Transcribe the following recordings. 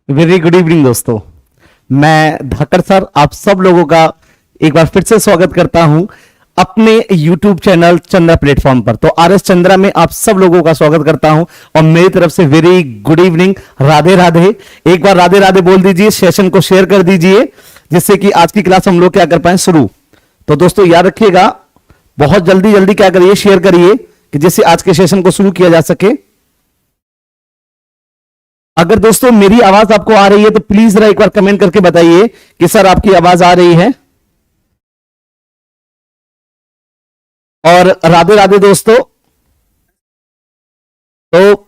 Very good evening दोस्तों। मैं धाकड़ sir आप सब लोगों का एक बार फिर से स्वागत करता हूं अपने YouTube चैनल चंद्रा प्लेटफॉर्म पर। तो आर एस चंद्रा में आप सब लोगों का स्वागत करता हूं और मेरी तरफ से very good evening, Radhe Radhe. एक बार राधे राधे बोल दीजिए, सेशन को शेयर कर दीजिए जिससे कि आज की क्लास हम लोग क्या कर पाए शुरू। तो दोस्तों याद रखिएगा, बहुत जल्दी जल्दी क्या करिए, शेयर करिए कि जिससे आज के सेशन को शुरू किया जा सके। अगर दोस्तों मेरी आवाज आपको आ रही है तो प्लीज जरा एक बार कमेंट करके बताइए कि सर आपकी आवाज आ रही है। और राधे राधे दोस्तों। तो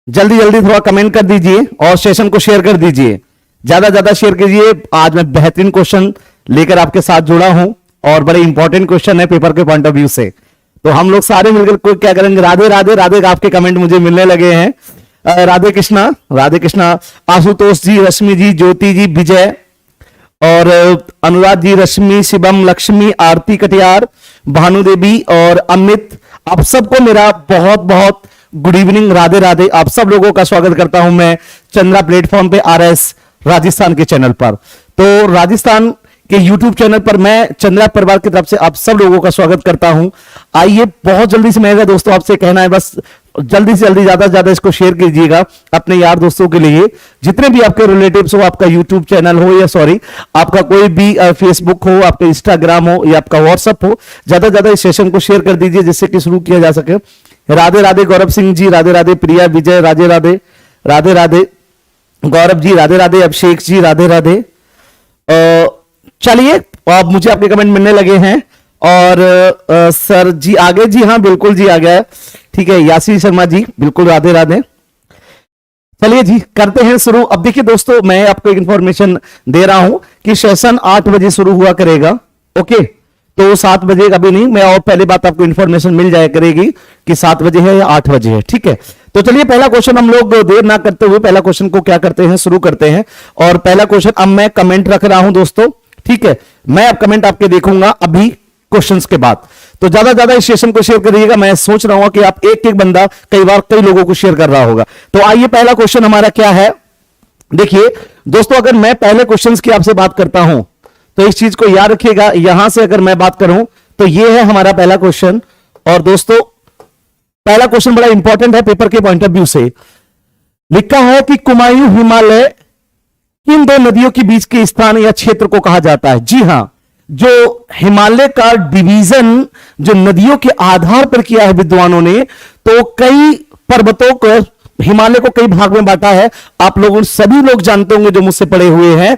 जल्दी जल्दी थोड़ा कमेंट कर दीजिए और सेशन को शेयर कर दीजिए, ज्यादा ज्यादा शेयर कीजिए। आज मैं बेहतरीन क्वेश्चन लेकर आपके साथ जुड़ा हूं और बड़े इंपॉर्टेंट क्वेश्चन है पेपर के पॉइंट ऑफ व्यू से। तो हम लोग सारे मिलकर कोई क्या करेंगे, राधे राधे राधे। आपके कमेंट मुझे मिलने लगे हैं। राधे कृष्णा, राधे कृष्णा। आशुतोष जी, रश्मि जी, ज्योति जी, विजय और अनुराग जी, रश्मि, शिवम, लक्ष्मी, आरती कटियार, भानु देवी और अमित, आप सबको मेरा बहुत बहुत गुड इवनिंग, राधे राधे। आप सब लोगों का स्वागत करता हूं मैं चंद्रा प्लेटफॉर्म पे आरएस राजस्थान के चैनल पर। तो राजस्थान के YouTube चैनल पर मैं चंद्रा परिवार की तरफ से आप सब लोगों का स्वागत करता हूं। आइए बहुत जल्दी से मेरा दोस्तों आपसे कहना है, बस जल्दी से जल्दी ज्यादा से ज्यादा इसको शेयर कीजिएगा अपने यार दोस्तों के लिए, जितने भी आपके रिलेटिव्स हो, आपका YouTube चैनल हो या सॉरी आपका कोई भी फेसबुक हो, आपका इंस्टाग्राम हो या आपका व्हाट्सअप हो, ज्यादा से ज्यादा इस सेशन को शेयर कर दीजिए जिससे कि शुरू किया जा सके। राधे राधे गौरव सिंह जी, राधे राधे प्रिया, विजय, राधे राधे, राधे राधे गौरव जी, राधे राधे अभिषेक जी, राधे राधे। चलिए अब मुझे आपके कमेंट मिलने लगे हैं और सर जी आ गए, जी हाँ बिल्कुल जी आ गया, ठीक है। यासी शर्मा जी बिल्कुल, राधे राधे। चलिए जी करते हैं शुरू। अब देखिए दोस्तों, मैं आपको एक इंफॉर्मेशन दे रहा हूं कि सेशन 8 बजे शुरू हुआ करेगा, ओके। तो 7 बजे अभी नहीं, मैं और पहले बात आपको इंफॉर्मेशन मिल जाया करेगी कि 7 बजे है या 8 बजे है, ठीक है। तो चलिए पहला क्वेश्चन हम लोग देर ना करते हुए पहला क्वेश्चन को क्या करते हैं, शुरू करते हैं। और पहला क्वेश्चन अब मैं कमेंट रख रहा हूं दोस्तों, ठीक है। मैं अब कमेंट आपके देखूंगा अभी क्वेश्चंस के बाद। तो ज्यादा ज्यादा इस सेशन को शेयर करिएगा। मैं सोच रहा हूं कि आप एक एक बंदा कई बार कई लोगों को शेयर कर रहा होगा। तो आइए पहला क्वेश्चन हमारा क्या है, देखिए दोस्तों, अगर मैं पहले क्वेश्चंस की आपसे बात करता हूं तो इस चीज को याद रखिएगा। यहां से अगर मैं बात करूं तो यह है हमारा पहला क्वेश्चन। और दोस्तों पहला क्वेश्चन बड़ा इंपॉर्टेंट है पेपर के पॉइंट ऑफ व्यू से। लिखा है कि कुमायूं हिमालय किन दो नदियों के बीच के स्थान या क्षेत्र को कहा जाता है। जी हां, जो हिमालय का डिवीजन जो नदियों के आधार पर किया है विद्वानों ने, तो कई पर्वतों को, हिमालय को कई भाग में बांटा है। आप लोगों सभी लोग जानते होंगे जो मुझसे पढ़े हुए हैं,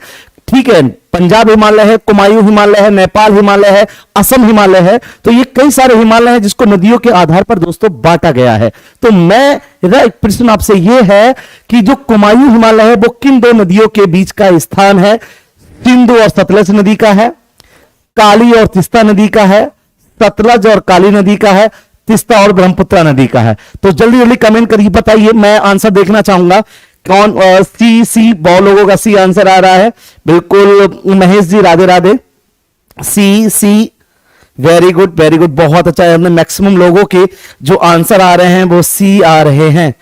ठीक है। पंजाब हिमालय है, कुमायूं हिमालय है, नेपाल हिमालय है, असम हिमालय है। तो ये कई सारे हिमालय हैं जिसको नदियों के आधार पर दोस्तों बांटा गया है। तो मेरा एक प्रश्न आपसे यह है कि जो कुमायूं हिमालय है वो किन दो नदियों के बीच का स्थान है। सिंधु और सतलज नदी का है, काली और तिस्ता नदी का है, सतलज और काली नदी का है, तिस्ता और ब्रह्मपुत्र नदी का है। तो जल्दी जल्दी कमेंट करिए, बताइए, मैं आंसर देखना चाहूंगा। कौन सी बहुत लोगों का सी आंसर आ रहा है, बिल्कुल महेश जी, राधे राधे। सी वेरी गुड वेरी गुड, बहुत अच्छा है। हमने मैक्सिमम लोगों के जो आंसर आ रहे हैं वो सी आ रहे हैं।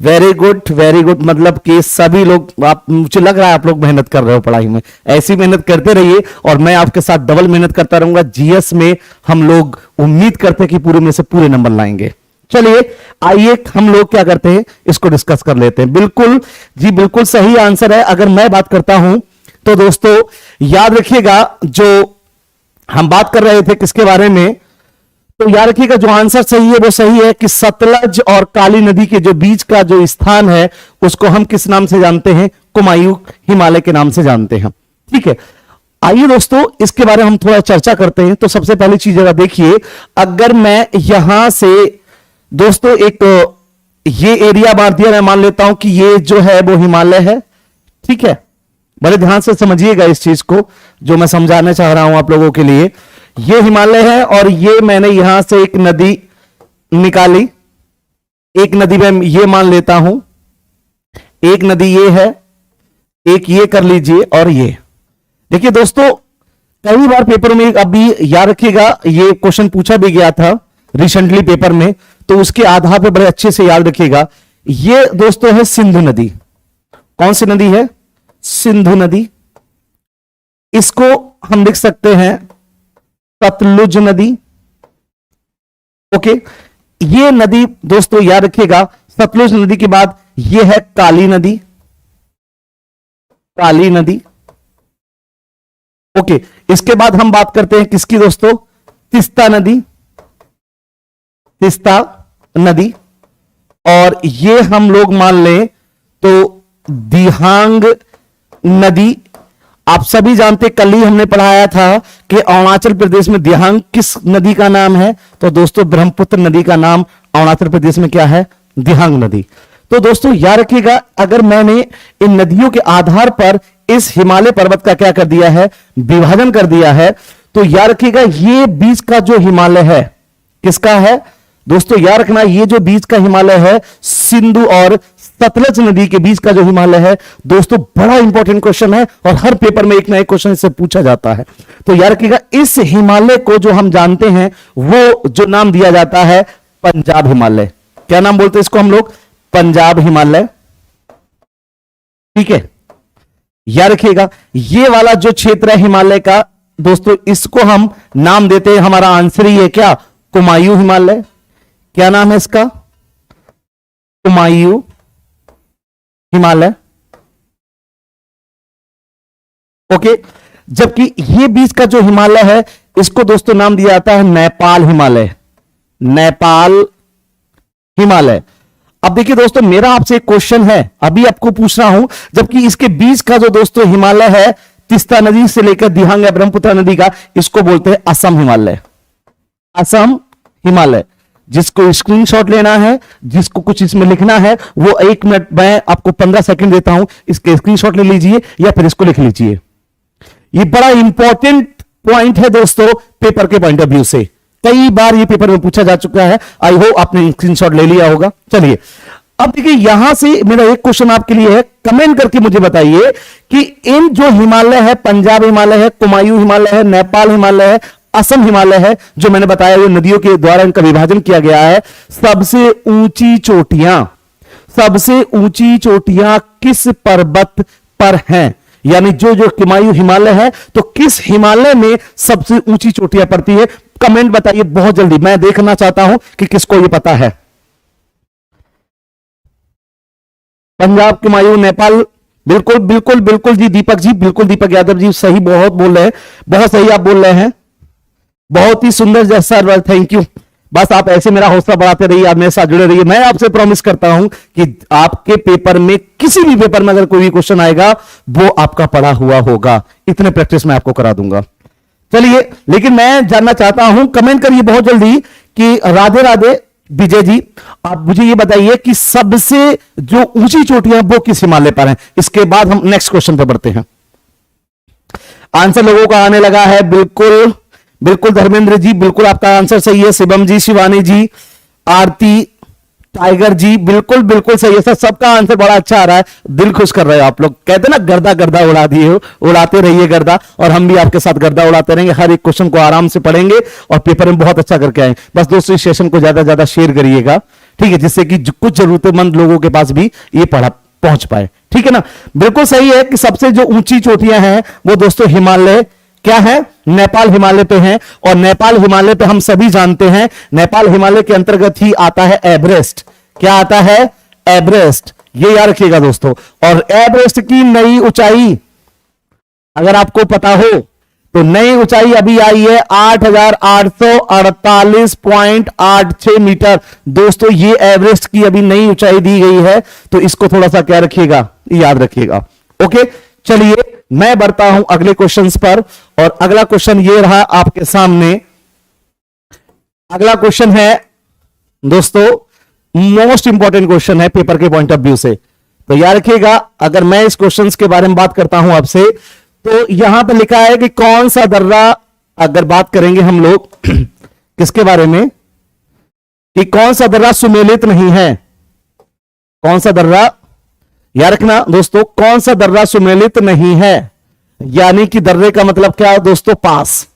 वेरी गुड, मतलब कि सभी लोग, आप, मुझे लग रहा है आप लोग मेहनत कर रहे हो पढ़ाई में। ऐसी मेहनत करते रहिए और मैं आपके साथ डबल मेहनत करता रहूंगा। जीएस में हम लोग उम्मीद करते हैं कि पूरे में से पूरे नंबर लाएंगे। चलिए आइए हम लोग क्या करते हैं, इसको डिस्कस कर लेते हैं। बिल्कुल जी, बिल्कुल सही आंसर है। अगर मैं बात करता हूं तो दोस्तों याद रखिएगा, जो हम बात कर रहे थे किसके बारे में, तो याद रखिएगा जो आंसर सही है वो सही है कि सतलज और काली नदी के जो बीच का जो स्थान है उसको हम किस नाम से जानते हैं, कुमायूं हिमालय के नाम से जानते हैं, ठीक है। आइए दोस्तों इसके बारे में हम थोड़ा चर्चा करते हैं। तो सबसे पहली चीज जरा देखिए, अगर मैं यहां से दोस्तों एक ये एरिया मार दिया, मैं मान लेता हूं कि ये जो है वो हिमालय है, ठीक है। बड़े ध्यान से समझिएगा इस चीज को जो मैं समझाना चाह रहा हूं आप लोगों के लिए। ये हिमालय है और ये मैंने यहां से एक नदी निकाली, एक नदी में ये मान लेता हूं, एक नदी ये है, एक ये कर लीजिए और ये देखिए दोस्तों, कई बार पेपर में अभी याद रखिएगा ये क्वेश्चन पूछा भी गया था रिसेंटली पेपर में, तो उसके आधार पर बड़े अच्छे से याद रखिएगा। ये दोस्तों है सिंधु नदी, कौन सी नदी है? सिंधु नदी। इसको हम लिख सकते हैं सतलुज नदी। ओके, ये नदी दोस्तों याद रखिएगा, सतलुज नदी के बाद ये है काली नदी। काली नदी। ओके, इसके बाद हम बात करते हैं किसकी दोस्तों? तीस्ता नदी। तीस्ता नदी। और ये हम लोग मान लें तो दिहांग नदी। आप सभी जानते, कल ही हमने पढ़ाया था कि अरुणाचल प्रदेश में दिहांग किस नदी का नाम है? तो दोस्तों ब्रह्मपुत्र नदी का नाम अरुणाचल प्रदेश में क्या है? दिहांग नदी। तो दोस्तों याद रखिएगा, अगर मैंने इन नदियों के आधार पर इस हिमालय पर्वत का क्या कर दिया है? विभाजन कर दिया है। तो याद रखिएगा, ये बीच का जो हिमालय है किसका है दोस्तों? याद रखना, ये जो बीच का हिमालय है सिंधु और सतलज नदी के बीच का जो हिमालय है दोस्तों, बड़ा इंपॉर्टेंट क्वेश्चन है और हर पेपर में एक ना एक क्वेश्चन इससे पूछा जाता है। तो याद रखिएगा, इस हिमालय को जो हम जानते हैं वो जो नाम दिया जाता है पंजाब हिमालय। क्या नाम बोलते हैं इसको हम लोग? पंजाब हिमालय। ठीक है, याद रखिएगा, ये वाला जो क्षेत्र है हिमालय का दोस्तों, इसको हम नाम देते हैं, हमारा आंसर ही है क्या? कुमायूं हिमालय। क्या नाम है इसका? कुमायूं हिमालय। ओके, जबकि ये बीच का जो हिमालय है इसको दोस्तों नाम दिया जाता है नेपाल हिमालय। नेपाल हिमालय। अब देखिए दोस्तों, मेरा आपसे एक क्वेश्चन है, अभी आपको पूछ रहा हूं, जबकि इसके बीच का जो दोस्तों हिमालय है तीस्ता नदी से लेकर दिहांग या ब्रह्मपुत्र नदी का, इसको बोलते हैं असम हिमालय। असम हिमालय। जिसको स्क्रीनशॉट लेना है, जिसको कुछ इसमें लिखना है, वो 1 मिनट, मैं आपको 15 सेकंड देता हूं, इसके स्क्रीनशॉट ले लीजिए या फिर इसको लिख लीजिए। ये बड़ा इंपॉर्टेंट पॉइंट है दोस्तों पेपर के पॉइंट ऑफ व्यू से, कई बार ये पेपर में पूछा जा चुका है। आई होप आपने स्क्रीनशॉट ले लिया होगा। चलिए अब देखिए, यहां से मेरा एक क्वेश्चन आपके लिए है, कमेंट करके मुझे बताइए कि इन जो हिमालय है, पंजाब हिमालय है, कुमायूं हिमालय है, नेपाल हिमालय है, असम हिमालय है, जो मैंने बताया जो नदियों के द्वारा इनका विभाजन किया गया है, सबसे ऊंची चोटियां, सबसे ऊंची चोटियां किस पर्वत पर हैं? यानी जो जो कुमायूं हिमालय है, तो किस हिमालय में सबसे ऊंची चोटियां पड़ती है? कमेंट बताइए बहुत जल्दी, मैं देखना चाहता हूं कि किसको ये पता है। पंजाब, कुमायूं, नेपाल। बिल्कुल बिल्कुल बिल्कुल जी, दीपक जी, बिल्कुल दीपक यादव जी, सही, बहुत बोल रहे हैं, बहुत सही आप बोल रहे हैं, बहुत ही सुंदर जैसा, थैंक यू। बस आप ऐसे मेरा हौसला बढ़ाते रहिए, आप मेरे साथ जुड़े रहिए। मैं आपसे प्रॉमिस करता हूं कि आपके पेपर में, किसी भी पेपर में अगर कोई भी क्वेश्चन आएगा वो आपका पढ़ा हुआ होगा, इतने प्रैक्टिस मैं आपको करा दूंगा। चलिए, लेकिन मैं जानना चाहता हूं, कमेंट करिए बहुत जल्दी कि राधे राधे विजय जी, आप मुझे ये बताइए कि सबसे जो ऊंची चोटियां वो किस हिमालय पर हैं। इसके बाद हम नेक्स्ट क्वेश्चन पर बढ़ते हैं। आंसर लोगों का आने लगा है, बिल्कुल बिल्कुल धर्मेंद्र जी, बिल्कुल आपका आंसर सही है। शिवम जी, शिवानी जी, आरती, टाइगर जी, बिल्कुल बिल्कुल सही है सर, सबका आंसर बड़ा अच्छा आ रहा है, दिल खुश कर रहे हो आप लोग। कहते ना गर्दा गर्दा उड़ा दिए हो, उड़ाते रहिए गर्दा, और हम भी आपके साथ गर्दा उड़ाते रहेंगे। हर एक क्वेश्चन को आराम से पढ़ेंगे और पेपर में बहुत अच्छा करके आएंगे। बस दोस्तों इस सेशन को ज्यादा ज्यादा शेयर करिएगा, ठीक है, जिससे कि कुछ जरूरतमंद लोगों के पास भी ये पढ़ा पहुंच पाए, ठीक है ना। बिल्कुल सही है कि सबसे जो ऊंची चोटियां हैं वो दोस्तों हिमालय क्या है? नेपाल हिमालय पे हैं। और नेपाल हिमालय पे हम सभी जानते हैं, नेपाल हिमालय के अंतर्गत ही आता है एवरेस्ट। क्या आता है? एवरेस्ट। ये याद रखिएगा दोस्तों। और एवरेस्ट की नई ऊंचाई अगर आपको पता हो तो नई ऊंचाई अभी आई है 8,848.86 मीटर। दोस्तों ये एवरेस्ट की अभी नई ऊंचाई दी गई है, तो इसको थोड़ा सा क्या रखिएगा, याद रखिएगा। ओके, चलिए मैं बढ़ता हूं अगले क्वेश्चंस पर। और अगला क्वेश्चन ये रहा आपके सामने। अगला क्वेश्चन है दोस्तों मोस्ट इंपॉर्टेंट क्वेश्चन है पेपर के पॉइंट ऑफ व्यू से, तो याद रखिएगा। अगर मैं इस क्वेश्चन के बारे में बात करता हूं आपसे, तो यहां पर लिखा है कि कौन सा दर्रा, अगर बात करेंगे हम लोग किसके बारे में, कि कौन सा दर्रा सुमेलित नहीं है। कौन सा दर्रा, याद रखना दोस्तों, कौन सा दर्रा सुमेलित नहीं है, यानी कि दर्रे का मतलब क्या है दोस्तों? पास।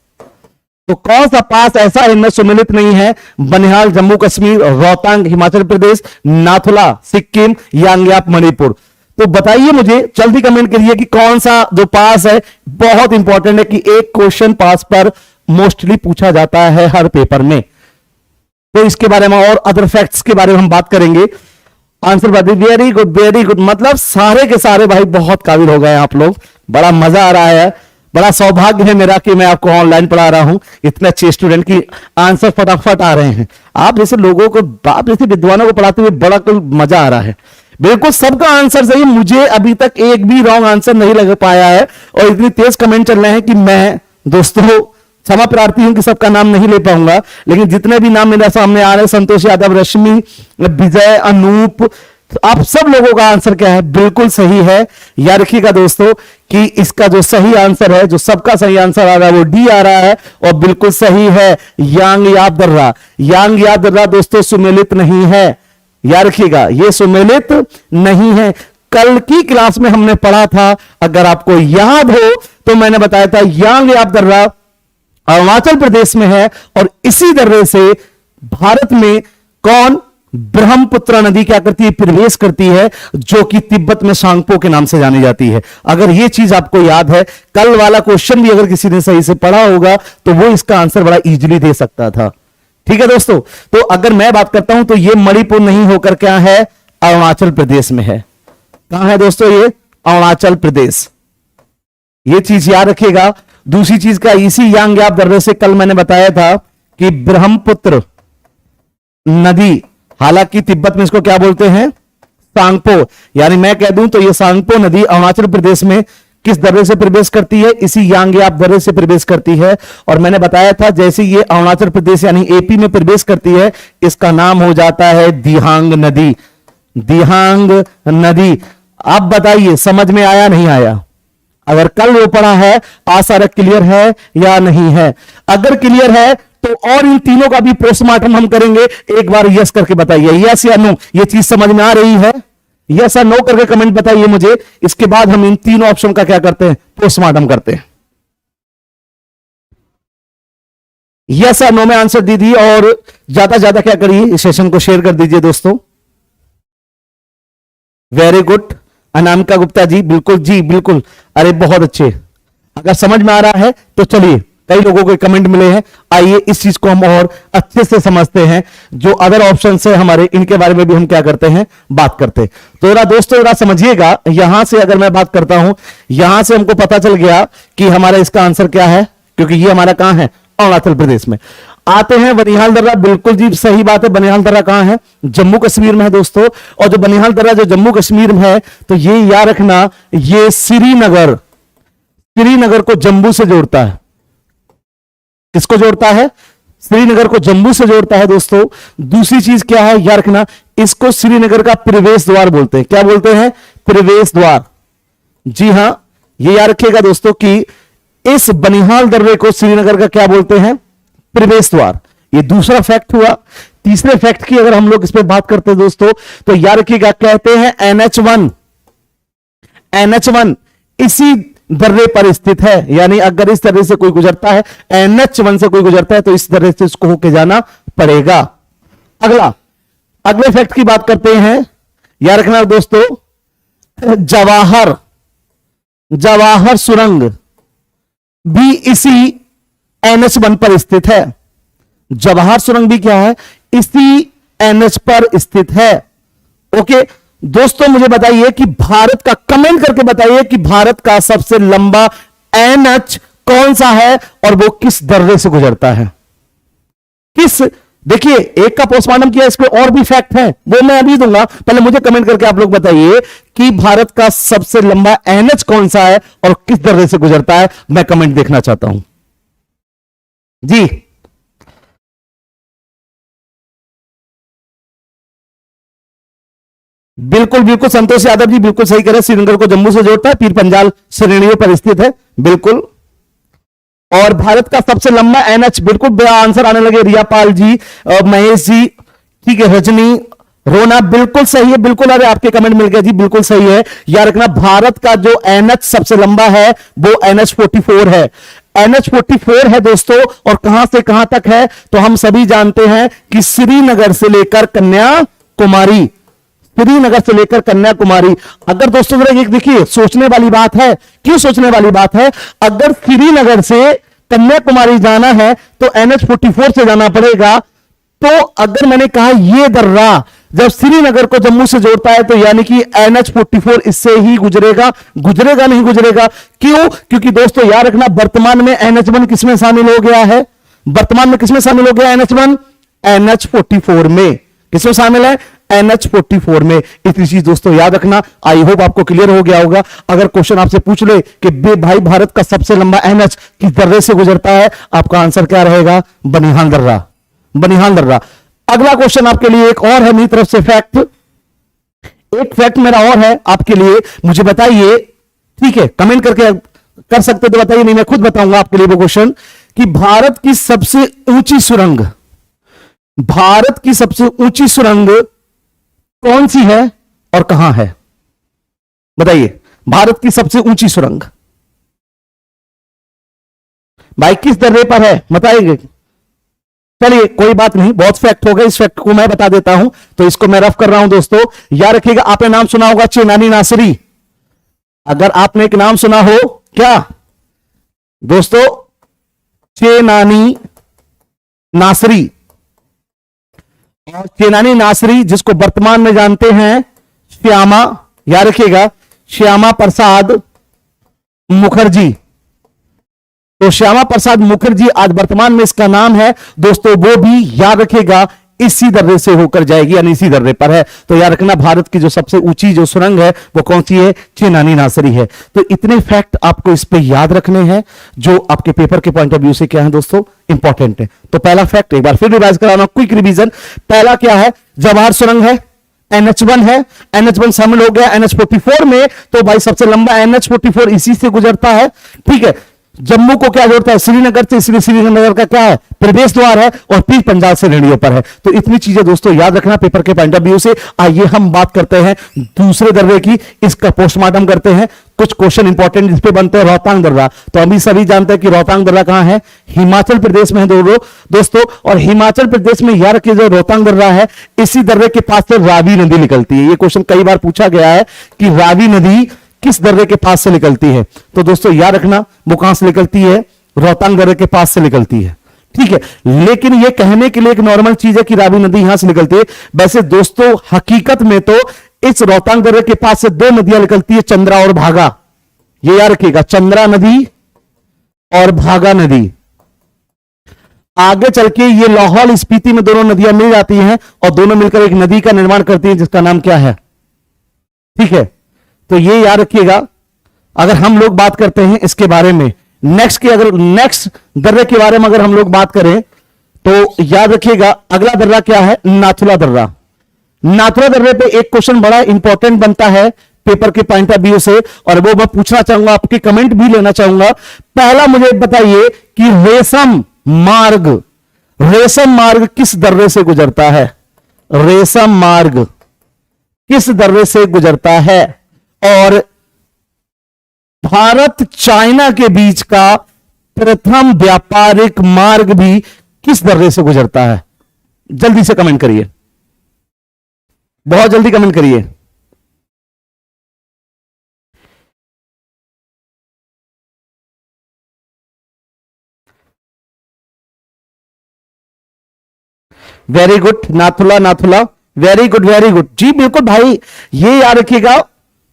तो कौन सा पास ऐसा इनमें सुमेलित नहीं है? बनिहाल जम्मू कश्मीर, रोहतांग हिमाचल प्रदेश, नाथुला सिक्किम, यांगयाप मणिपुर। तो बताइए मुझे, जल्दी कमेंट करिए कि कौन सा जो पास है। बहुत इंपॉर्टेंट है कि एक क्वेश्चन पास पर मोस्टली पूछा जाता है हर पेपर में, तो इसके बारे में और अदर फैक्ट्स के बारे में हम बात करेंगे। आंसर बताइए। Very good, very good. मतलब सारे के सारे भाई बहुत काबिल हो गए आप लोग, बड़ा मजा आ रहा है। बड़ा सौभाग्य है मेरा कि मैं आपको ऑनलाइन पढ़ा रहा हूं, इतने अच्छे स्टूडेंट की आंसर फटाफट आ रहे हैं। आप जैसे लोगों को, आप जैसे विद्वानों को पढ़ाते हुए बड़ा कुछ मजा आ रहा है। बिल्कुल सबका आंसर सही, मुझे अभी तक एक भी रॉन्ग आंसर नहीं लग पाया है। और इतनी तेज कमेंट चल रहे हैं कि मैं दोस्तों क्षमा प्रार्थी हूं कि सबका नाम नहीं ले पाऊंगा, लेकिन जितने भी नाम मेरे सामने आ रहे हैं, संतोष यादव, रश्मि, विजय, अनूप, तो आप सब लोगों का आंसर क्या है? बिल्कुल सही है। याद रखिएगा दोस्तों कि इसका जो सही आंसर है, जो सबका सही आंसर आ रहा है वो डी आ रहा है और बिल्कुल सही है। यांग याद दर्रा, यांग याद दर्रा दोस्तों सुमेलित नहीं है। याद रखिएगा ये सुमेलित नहीं है। कल की क्लास में हमने पढ़ा था, अगर आपको याद हो तो मैंने बताया था यांग याद दर्रा अरुणाचल प्रदेश में है और इसी दर्रे से भारत में कौन, ब्रह्मपुत्र नदी क्या करती है? प्रवेश करती है, जो कि तिब्बत में सांगपो के नाम से जानी जाती है। अगर यह चीज आपको याद है, कल वाला क्वेश्चन भी अगर किसी ने सही से पढ़ा होगा तो वो इसका आंसर बड़ा इजीली दे सकता था। ठीक है दोस्तों, तो अगर मैं बात करता हूं तो ये मणिपुर नहीं होकर क्या है? अरुणाचल प्रदेश में है। कहां है दोस्तों? ये अरुणाचल प्रदेश। ये चीज याद रखिएगा। दूसरी चीज का, इसी यांग याप दर्रे से कल मैंने बताया था कि ब्रह्मपुत्र नदी, हालांकि तिब्बत में इसको क्या बोलते हैं? सांगपो। यानी मैं कह दूं तो ये सांगपो नदी अरुणाचल प्रदेश में किस दर्रे से प्रवेश करती है? इसी यांग याप दर्रे से प्रवेश करती है। और मैंने बताया था जैसे ये अरुणाचल प्रदेश यानी एपी में प्रवेश करती है, इसका नाम हो जाता है दिहांग नदी। दिहांग नदी। अब बताइए समझ में आया नहीं आया? अगर कल वो पढ़ा है, आसार क्लियर है या नहीं है? अगर क्लियर है तो और इन तीनों का भी पोस्टमार्टम हम करेंगे। एक बार यस करके बताइए, यस या नो, ये चीज समझ में आ रही है? यस या नो करके कमेंट बताइए मुझे। इसके बाद हम इन तीनों ऑप्शन का क्या करते हैं? पोस्टमार्टम करते हैं। यस या नो में आंसर दीजिए और ज्यादा ज्यादा क्या करिए, इस सेशन को शेयर कर दीजिए दोस्तों। Very good. अनामिका गुप्ता जी, बिल्कुल जी बिल्कुल। अरे बहुत अच्छे। अगर समझ में आ रहा है तो चलिए, कई लोगों को कमेंट मिले हैं, आइए इस चीज को हम और अच्छे से समझते हैं। जो अदर ऑप्शन है हमारे, इनके बारे में भी हम क्या करते हैं? बात करते हैं। तो जरा दोस्तों जरा समझिएगा, यहां से अगर मैं बात करता हूं, यहां से हमको पता चल गया कि हमारा इसका आंसर क्या है, क्योंकि ये हमारा कहां है? अरुणाचल प्रदेश में। आते हैं बनिहाल दर्रा। बिल्कुल जी सही बात है। बनिहाल दर्रा कहां है? जम्मू कश्मीर में है दोस्तों। और जो बनिहाल दर्रा जो जम्मू कश्मीर में है, तो ये याद रखना, ये श्रीनगर, श्रीनगर को जम्मू से जोड़ता है। किसको जोड़ता है? श्रीनगर को जम्मू से जोड़ता है दोस्तों। दूसरी चीज क्या है याद रखना, इसको श्रीनगर का प्रवेश द्वार बोलते हैं। क्या बोलते हैं? प्रवेश द्वार। जी हां, ये याद रखिएगा दोस्तों कि इस बनिहाल दर्रे को श्रीनगर का क्या बोलते हैं? प्रवेश द्वार। ये दूसरा फैक्ट हुआ। तीसरे फैक्ट की अगर हम लोग इस पे बात करते हैं दोस्तों, तो याद रखिएगा, कहते हैं NH1, NH1 इसी दर्रे पर स्थित है। यानी अगर इस दर्रे से कोई गुजरता है, NH1 से कोई गुजरता है, तो इस दर्रे से उसको होके जाना पड़ेगा। अगले फैक्ट की बात करते हैं। याद रखना दोस्तों, जवाहर सुरंग भी इसी NH1 पर स्थित है। जवाहर सुरंग भी क्या है? इसी NH पर स्थित है। ओके दोस्तों, मुझे बताइए कि भारत का, कमेंट करके बताइए कि भारत का सबसे लंबा NH कौन सा है और वो किस दर्रे से गुजरता है? किस, देखिए एक का पोस्टमार्टम किया, इसके और भी फैक्ट है, वो मैं अभी दूंगा। पहले मुझे कमेंट करके आप लोग बताइए कि भारत का सबसे लंबा NH कौन सा है और किस दर्रे से गुजरता है। मैं कमेंट देखना चाहता हूं जी। बिल्कुल बिल्कुल, संतोष यादव जी बिल्कुल सही कह रहे हैं। श्रीनगर को जम्मू से जोड़ता है, पीर पंजाल श्रेणियों पर स्थित है। बिल्कुल। और भारत का सबसे लंबा NH, बिल्कुल आंसर आने लगे। रियापाल जी, महेश जी, ठीक है, रजनी, रोना, बिल्कुल सही है। बिल्कुल, अरे आपके कमेंट मिल गए जी, बिल्कुल सही है। याद रखना, भारत का जो NH सबसे लंबा है वो NH44 है। NH44 है दोस्तों। और कहां से कहां तक है? तो हम सभी जानते हैं कि श्रीनगर से लेकर कन्याकुमारी, श्रीनगर से लेकर कन्याकुमारी। अगर दोस्तों जरा एक देखिए, सोचने वाली बात है। क्यों सोचने वाली बात है? अगर श्रीनगर से कन्याकुमारी जाना है तो NH-44 से जाना पड़ेगा। तो अगर मैंने कहा ये दर्रा जब श्रीनगर को जम्मू से जोड़ता है तो यानी कि NH-44 इससे ही गुजरेगा। गुजरेगा नहीं गुजरेगा? क्यों? क्योंकि दोस्तों याद रखना, वर्तमान में NH1 किसमें शामिल हो गया है? वर्तमान में किसमें शामिल हो गया NH1? NH-44 में। किसमें शामिल है? NH-44 में। इतनी चीज दोस्तों याद रखना। आई होप आपको क्लियर हो गया होगा। अगर क्वेश्चन आपसे पूछ ले कि भाई भारत का सबसे लंबा NH किस दर्रे से गुजरता है, आपका आंसर क्या रहेगा? बनिहाल दर्रा। बनिहाल दर्रा। अगला क्वेश्चन आपके लिए एक और है मेरी तरफ से फैक्ट। एक फैक्ट मेरा और है आपके लिए, मुझे बताइए, ठीक है, कमेंट करके कर सकते तो बताइए, नहीं मैं खुद बताऊंगा आपके लिए वो क्वेश्चन कि भारत की सबसे ऊंची सुरंग, भारत की सबसे ऊंची सुरंग कौन सी है और कहां है? बताइए, भारत की सबसे ऊंची सुरंग भाई किस दर्रे पर है? बताइए। चलिए कोई बात नहीं, बहुत फैक्ट हो गए, इस फैक्ट को मैं बता देता हूं, तो इसको मैं रफ कर रहा हूं दोस्तों। याद रखिएगा, आपने नाम सुना होगा चेनानी नासरी। अगर आपने एक नाम सुना हो, क्या दोस्तों? चेनानी नासरी। और चेनानी नासरी जिसको वर्तमान में जानते हैं श्यामा, याद रखिएगा, श्यामा प्रसाद मुखर्जी। तो श्यामा प्रसाद मुखर्जी आज वर्तमान में इसका नाम है दोस्तों, वो भी याद रखिएगा इसी दर्रे से होकर जाएगी, यानी इसी दर्रे पर है। तो याद रखना, भारत की जो सबसे ऊंची जो सुरंग है वो कौन सी है? चेनानी नासरी है। तो इतने फैक्ट आपको इस पे याद रखने हैं जो आपके पेपर के पॉइंट ऑफ व्यू से क्या है दोस्तों? इंपॉर्टेंट है। तो पहला फैक्ट एक बार फिर रिवाइज कराना, क्विक रिवीजन। पहला क्या है? जवाहर सुरंग है, NH1 है, NH1 शामिल हो गया NH-44 में, तो भाई सबसे लंबा NH-44 इसी से गुजरता है। ठीक है, जम्मू को क्या जोड़ता है? श्रीनगर से, इसलिए श्रीनगर का क्या है? प्रवेश द्वार है, और पीर पंजाब से रेडियो पर है। तो इतनी चीजें दोस्तों याद रखना पेपर के पॉइंट ऑफ व्यू से। आइए हम बात करते हैं दूसरे दर्रे की, इसका पोस्टमार्टम करते हैं। कुछ क्वेश्चन इंपॉर्टेंट इस पे बनते हैं। रोहतांग दर्रा, तो हम भी सभी जानते हैं कि रोहतांग दर्रा कहां है? हिमाचल प्रदेश में है दोस्तों। और हिमाचल प्रदेश में याद रखिए, जो रोहतांग दर्रा है, इसी दर्रे के पास से रावी नदी निकलती है। ये क्वेश्चन कई बार पूछा गया है कि रावी नदी किस दर्रे के पास से निकलती है? तो दोस्तों याद रखना, वो कहां से निकलती है? रोहतांग दर्रे के पास से निकलती है। ठीक है, लेकिन ये कहने के लिए एक नॉर्मल चीज है कि रावी नदी यहां से निकलती है। वैसे दोस्तों हकीकत में तो इस रोहतांग दर्रे के पास से दो नदियां निकलती है, चंद्रा और भागा। ये याद रखिएगा, चंद्रा नदी और भागा नदी। आगे चल के ये लाहौल स्पीति में दोनों नदियां मिल जाती हैं और दोनों मिलकर एक नदी का निर्माण करती हैं, जिसका नाम क्या है? ठीक है, तो ये याद रखिएगा। अगर हम लोग बात करते हैं इसके बारे में, नेक्स्ट दर्रे के बारे में अगर हम लोग बात करें तो याद रखिएगा, अगला दर्रा क्या है? नाथुला दर्रा। नाथुला दर्रे पे एक क्वेश्चन बड़ा इंपॉर्टेंट बनता है पेपर के पॉइंट ऑफ व्यू से, और वो मैं पूछना चाहूंगा, आपके कमेंट भी लेना चाहूंगा। पहला मुझे बताइए कि रेशम मार्ग किस दर्रे से गुजरता है? रेशम मार्ग किस दर्रे से गुजरता है? और भारत चाइना के बीच का प्रथम व्यापारिक मार्ग भी किस दर्रे से गुजरता है? जल्दी से कमेंट करिए, बहुत जल्दी कमेंट करिए। Very good, Nathula, very good ji, बिल्कुल भाई। ये याद रखिएगा,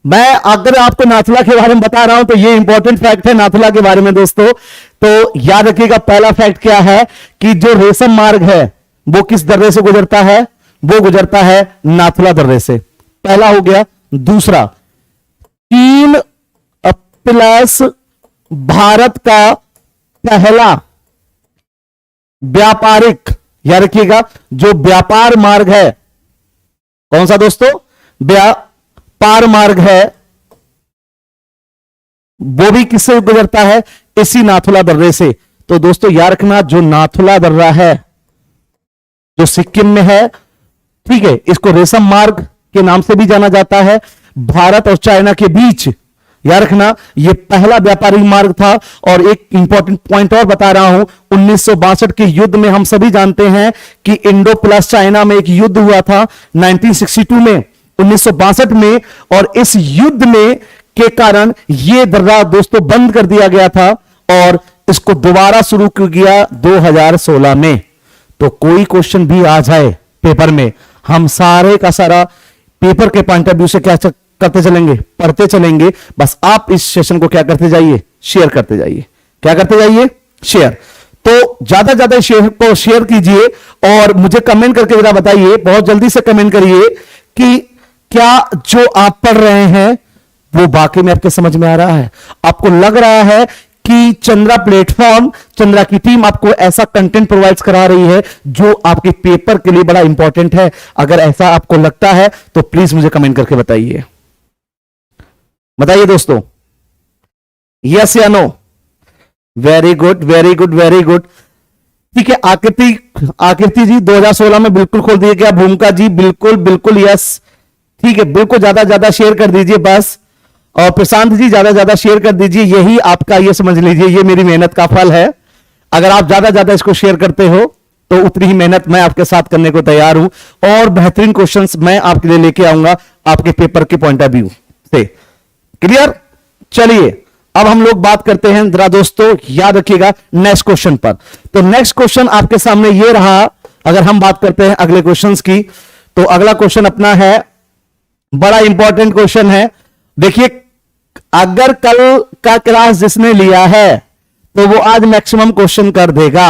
मैं अगर आपको नाथुला के बारे में बता रहा हूं तो ये इंपॉर्टेंट फैक्ट है नाथुला के बारे में दोस्तों। तो याद रखिएगा, पहला फैक्ट क्या है कि जो रेशम मार्ग है वो किस दर्रे से गुजरता है? वो गुजरता है नाथुला दर्रे से। पहला हो गया। दूसरा, 3+ भारत का पहला व्यापारिक, याद रखिएगा, जो व्यापार मार्ग है, कौन सा दोस्तों? व्यापार मार्ग है, वो भी किससे गुजरता है? इसी नाथुला दर्रे से। तो दोस्तों याद रखना, जो नाथुला दर्रा है जो सिक्किम में है, ठीक है, इसको रेशम मार्ग के नाम से भी जाना जाता है। भारत और चाइना के बीच, याद रखना, यह पहला व्यापारिक मार्ग था। और एक इंपॉर्टेंट पॉइंट और बता रहा हूं, 1962 के युद्ध में हम सभी जानते हैं कि इंडो प्लस चाइना में एक युद्ध हुआ था 1962 में। 1962 में, और इस युद्ध में के कारण यह दर्रा दोस्तों बंद कर दिया गया था और इसको दोबारा शुरू किया 2016 में। तो कोई क्वेश्चन भी आ जाए पेपर में, हम सारे का सारा पेपर के पॉइंट ऑफ व्यू से क्या करते चलेंगे, पढ़ते चलेंगे। बस आप इस सेशन को क्या करते जाइए, शेयर करते जाइए। क्या करते जाइए, शेयर। तो ज्यादा ज्यादा शेयर को शेयर कीजिए और मुझे कमेंट करके जरा बताइए, बहुत जल्दी से कमेंट करिए कि क्या जो आप पढ़ रहे हैं वो वाकई में आपके समझ में आ रहा है। आपको लग रहा है कि चंद्रा प्लेटफॉर्म, चंद्रा की टीम आपको ऐसा कंटेंट प्रोवाइड करा रही है जो आपके पेपर के लिए बड़ा इंपॉर्टेंट है। अगर ऐसा आपको लगता है तो प्लीज मुझे कमेंट करके बताइए। बताइए दोस्तों, यस या no. Very good, very good, very good. ठीक है, आकृति जी 2016 में बिल्कुल खोल दिए गया। भूमिका जी बिल्कुल बिल्कुल यस। ठीक है, बिल्कुल ज्यादा ज्यादा शेयर कर दीजिए बस। और प्रशांत जी ज्यादा ज्यादा शेयर कर दीजिए। यही आपका, ये समझ लीजिए, ये मेरी मेहनत का फल है। अगर आप ज्यादा ज्यादा इसको शेयर करते हो तो उतनी ही मेहनत मैं आपके साथ करने को तैयार हूं और बेहतरीन क्वेश्चंस मैं आपके लिए लेके आऊंगा आपके पेपर के पॉइंट ऑफ व्यू से। क्लियर? चलिए अब हम लोग बात करते हैं जरा दोस्तों, याद रखिएगा नेक्स्ट क्वेश्चन पर। तो नेक्स्ट क्वेश्चन आपके सामने ये रहा। अगर हम बात करते हैं अगले क्वेश्चंस की, तो अगला क्वेश्चन अपना है, बड़ा इंपॉर्टेंट क्वेश्चन है। देखिए, अगर कल का क्लास जिसने लिया है तो वो आज मैक्सिमम क्वेश्चन कर देगा।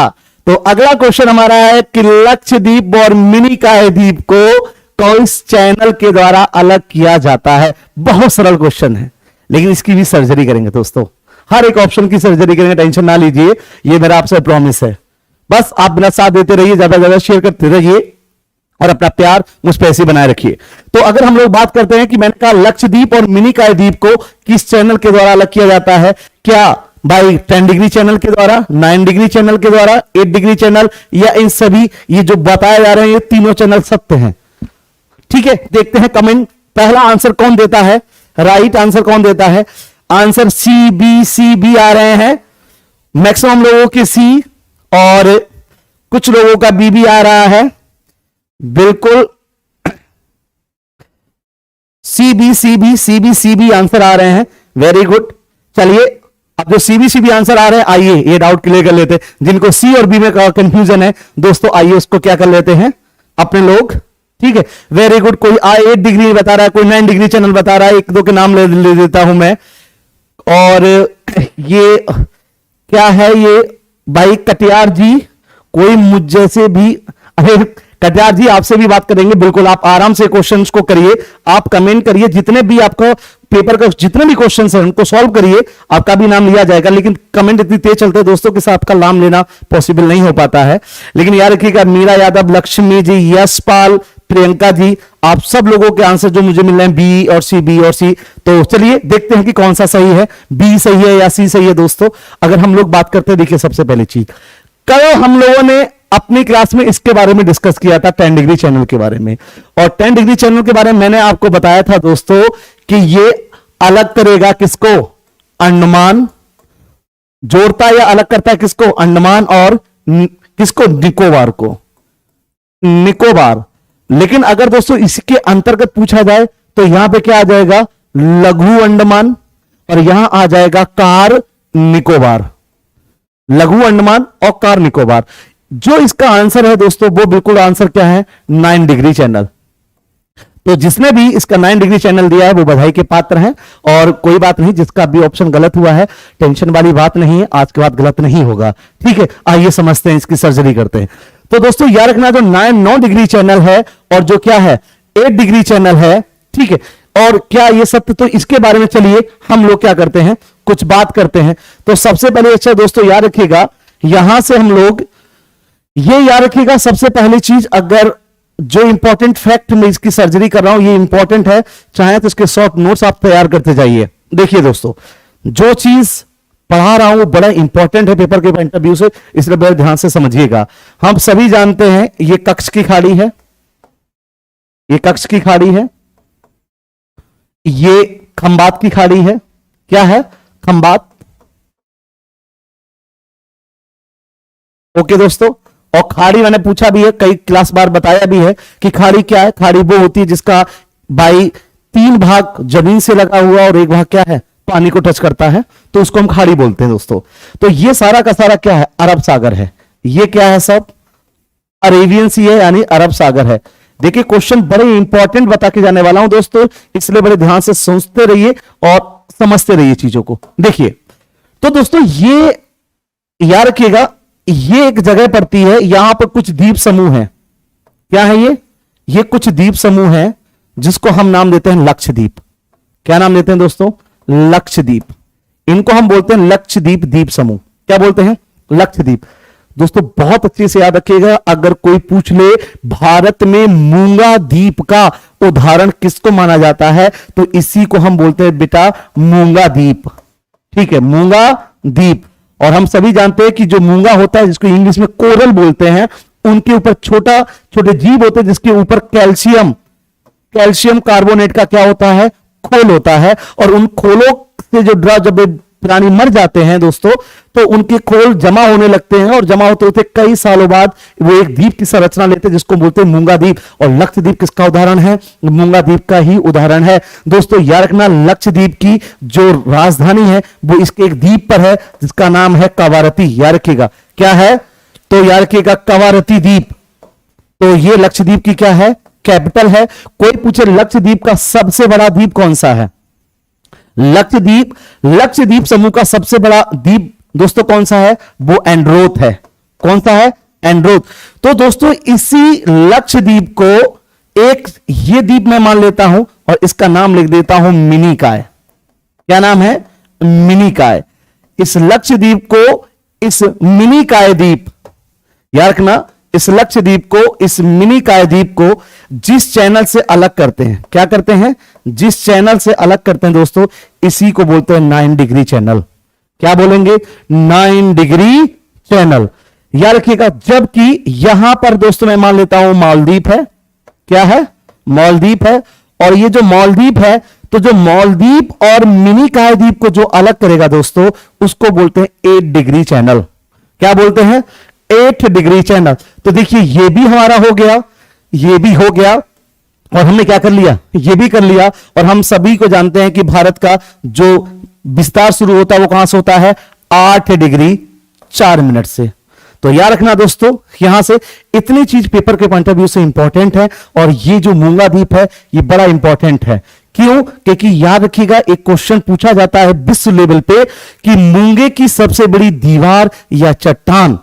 तो अगला क्वेश्चन हमारा है कि लक्षद्वीप और मिनिकॉय द्वीप को किस चैनल के द्वारा अलग किया जाता है। बहुत सरल क्वेश्चन है, लेकिन इसकी भी सर्जरी करेंगे दोस्तों। हर एक ऑप्शन की सर्जरी करेंगे, टेंशन ना लीजिए, ये मेरा आपसे प्रॉमिस है। बस आप मेरा साथ देते रहिए, ज्यादा ज्यादा शेयर करते रहिए और अपना प्यार मुझ पे ऐसे बनाए रखिए। तो अगर हम लोग बात करते हैं कि मैंने कहा लक्षद्वीप और मिनिकॉय द्वीप को किस चैनल के द्वारा अलग किया जाता है, क्या भाई 10 डिग्री चैनल के द्वारा, 9 डिग्री चैनल के द्वारा, 8 डिग्री चैनल, या इन सभी ये जो बताए जा रहे हैं ये तीनों चैनल सत्य हैं? ठीक है, देखते हैं कमेंट। पहला आंसर कौन देता है, राइट आंसर कौन देता है? आंसर सी बी आ रहे हैं। मैक्सिमम लोगों के सी और कुछ लोगों का बी आ रहा है। बिल्कुल सी बी आंसर आ रहे हैं। Very good. चलिए अब जो सी बी आंसर आ रहे हैं, आइए ये डाउट क्लियर कर लेते हैं। जिनको सी और बी में कंफ्यूजन है दोस्तों, आइए उसको क्या कर लेते हैं अपने लोग। ठीक है, वेरी गुड। कोई 8 डिग्री बता रहा है, कोई 9 डिग्री चैनल बता रहा है। एक दो के नाम ले देता हूं मैं। और ये क्या है, ये भाई कटियार जी, कोई मुझ जैसे भी, अरे कटियार जी आपसे भी बात करेंगे। बिल्कुल आप आराम से क्वेश्चंस को करिए, आप कमेंट करिए, जितने भी आपको पेपर का जितने भी क्वेश्चंस हैं उनको सॉल्व करिए, आपका भी नाम लिया जाएगा। लेकिन कमेंट इतनी तेज चलते हैं दोस्तों कि साथ का नाम लेना पॉसिबल नहीं हो पाता है। लेकिन याद रखिएगा, मीरा यादव, लक्ष्मी जी, यशपाल, प्रियंका जी, आप सब लोगों के आंसर जो मुझे मिल रहे हैं बी और सी। तो चलिए देखते हैं कि कौन सा सही है, बी सही है या सी सही है दोस्तों। अगर हम लोग बात करते हैं, देखिए सबसे पहली चीज, कल हम लोगों ने अपनी क्लास में इसके बारे में डिस्कस किया था, 10 डिग्री चैनल के बारे में। और 10 डिग्री चैनल के बारे में मैंने आपको बताया था दोस्तों कि ये अलग करेगा किसको, अंडमान, जोड़ता या अलग करता है किसको, अंडमान और किसको, निकोबार को, निकोबार। लेकिन अगर दोस्तों इसके अंतर्गत पूछा जाए तो यहां पे क्या आ जाएगा, लघु अंडमान, और यहां आ जाएगा कार निकोबार। लघु अंडमान और कार निकोबार। जो इसका आंसर है दोस्तों, वो बिल्कुल आंसर क्या है, 9 डिग्री चैनल। तो जिसने भी इसका 9 डिग्री चैनल दिया है वो बधाई के पात्र हैं। और कोई बात नहीं, जिसका भी ऑप्शन गलत हुआ है, टेंशन वाली बात नहीं है, आज के बाद गलत नहीं होगा। ठीक है, आइए समझते हैं, इसकी सर्जरी करते हैं। तो दोस्तों याद रखना, जो 9 डिग्री चैनल है और जो क्या है 8 डिग्री चैनल है, ठीक है, और क्या ये सत्य, तो इसके बारे में चलिए हम लोग क्या करते हैं, कुछ बात करते हैं। तो सबसे पहले अच्छा दोस्तों याद रखिएगा, यहां से हम लोग ये याद रखिएगा, सबसे पहली चीज, अगर जो इंपॉर्टेंट फैक्ट मैं इसकी सर्जरी कर रहा हूं ये इंपॉर्टेंट है, चाहे तो इसके शॉर्ट नोट्स आप तैयार करते जाइए। देखिए दोस्तों, जो चीज पढ़ा रहा हूं बड़ा इंपॉर्टेंट है पेपर के पॉइंट ऑफ व्यू से, इसलिए बड़े ध्यान से समझिएगा। हम सभी जानते हैं ये कक्ष की खाड़ी है, ये कक्ष की खाड़ी है, ये खंबात की खाड़ी है। क्या है, खंबात। ओके दोस्तों, और खाड़ी मैंने पूछा भी है, कई क्लास बार बताया भी है कि खाड़ी क्या है। खाड़ी वो होती है जिसका बाई 3 भाग जमीन से लगा हुआ और 1 भाग क्या है, पानी को टच करता है, तो उसको हम खाड़ी बोलते हैं दोस्तों। तो ये सारा का सारा क्या है, अरब सागर है। ये क्या है सब, अरेबियन सी है, यानी अरब सागर है। देखिए क्वेश्चन बड़े इंपॉर्टेंट बता के जाने वाला हूं दोस्तों, इसलिए बड़े ध्यान से सोचते रहिए और समझते रहिए चीजों को। देखिए तो दोस्तों ये याद रखिएगा, ये एक जगह पड़ती है, यहां पर कुछ द्वीप समूह है। क्या है ये कुछ द्वीप समूह है जिसको हम नाम देते हैं लक्षद्वीप। क्या नाम देते हैं दोस्तों, लक्षद्वीप। इनको हम बोलते हैं लक्षद्वीप द्वीप समूह। क्या बोलते हैं, लक्षद्वीप। दोस्तों बहुत अच्छे से याद रखिएगा, अगर कोई पूछ ले भारत में मूंगा द्वीप का उदाहरण किसको माना जाता है, तो इसी को हम बोलते हैं बेटा मूंगा द्वीप। ठीक है, मूंगा द्वीप। और हम सभी जानते हैं कि जो मूंगा होता है, जिसको इंग्लिश में कोरल बोलते हैं, उनके ऊपर छोटा छोटे जीव होते हैं जिसके ऊपर कैल्शियम कार्बोनेट का क्या होता है, खोल होता है। और उन खोलों से जब प्राणी मर जाते हैं दोस्तों, तो उनके खोल जमा होने लगते हैं और जमा होते होते कई सालों बाद वो एक द्वीप की संरचना लेते हैं जिसको बोलते हैं मूंगा द्वीप। और लक्षद्वीप किसका उदाहरण है, मूंगा द्वीप का ही उदाहरण है। दोस्तों याद रखना, लक्षद्वीप की जो राजधानी है वो इसके एक द्वीप पर है जिसका नाम है कवारती। याद रखिएगा क्या है, तो याद रखिएगा कवारती द्वीप। तो ये लक्षद्वीप की क्या है, कैपिटल है। कोई पूछे लक्षद्वीप का सबसे बड़ा द्वीप कौन सा है, लक्षद्वीप समूह का सबसे बड़ा द्वीप दोस्तों कौन सा है, वो एंड्रोथ है। कौन सा है, एंड्रोथ। तो दोस्तों इसी लक्षद्वीप को एक ये द्वीप मैं मान लेता हूं और इसका नाम लिख देता हूं मिनिकॉय। क्या नाम है, मिनिकॉय। इस लक्षद्वीप को, इस मिनिकॉय द्वीप, याद रखना, इस लक्षद्वीप को, इस मिनिकॉय द्वीप को जिस चैनल से अलग करते हैं, क्या करते हैं, जिस चैनल से अलग करते हैं दोस्तों, इसी को बोलते हैं 9 डिग्री चैनल। क्या बोलेंगे, 9 डिग्री चैनल। याद रखिएगा, जबकि यहां पर दोस्तों मैं मान लेता हूं मालदीप है। क्या है, मालदीप है। और ये जो मालदीप है, तो जो मालदीप और मिनिकॉय द्वीप को जो अलग करेगा दोस्तों, उसको बोलते हैं 8 डिग्री चैनल। क्या बोलते हैं, 8 डिग्री चैनल। तो देखिए ये भी हमारा हो गया, ये भी हो गया, और हमने क्या कर लिया, ये भी कर लिया। और हम सभी को जानते हैं कि भारत का जो विस्तार शुरू होता है वो कहां से होता है, 8 डिग्री 4 मिनट से। तो याद रखना दोस्तों, यहां से इतनी चीज पेपर के पॉइंट ऑफ व्यू से इंपॉर्टेंट है। और ये जो मूंगा द्वीप है ये बड़ा इंपॉर्टेंट है। क्यों, क्योंकि याद रखिएगा एक क्वेश्चन पूछा जाता है विश्व लेवल पे कि मूंगे की सबसे बड़ी दीवार या चट्टान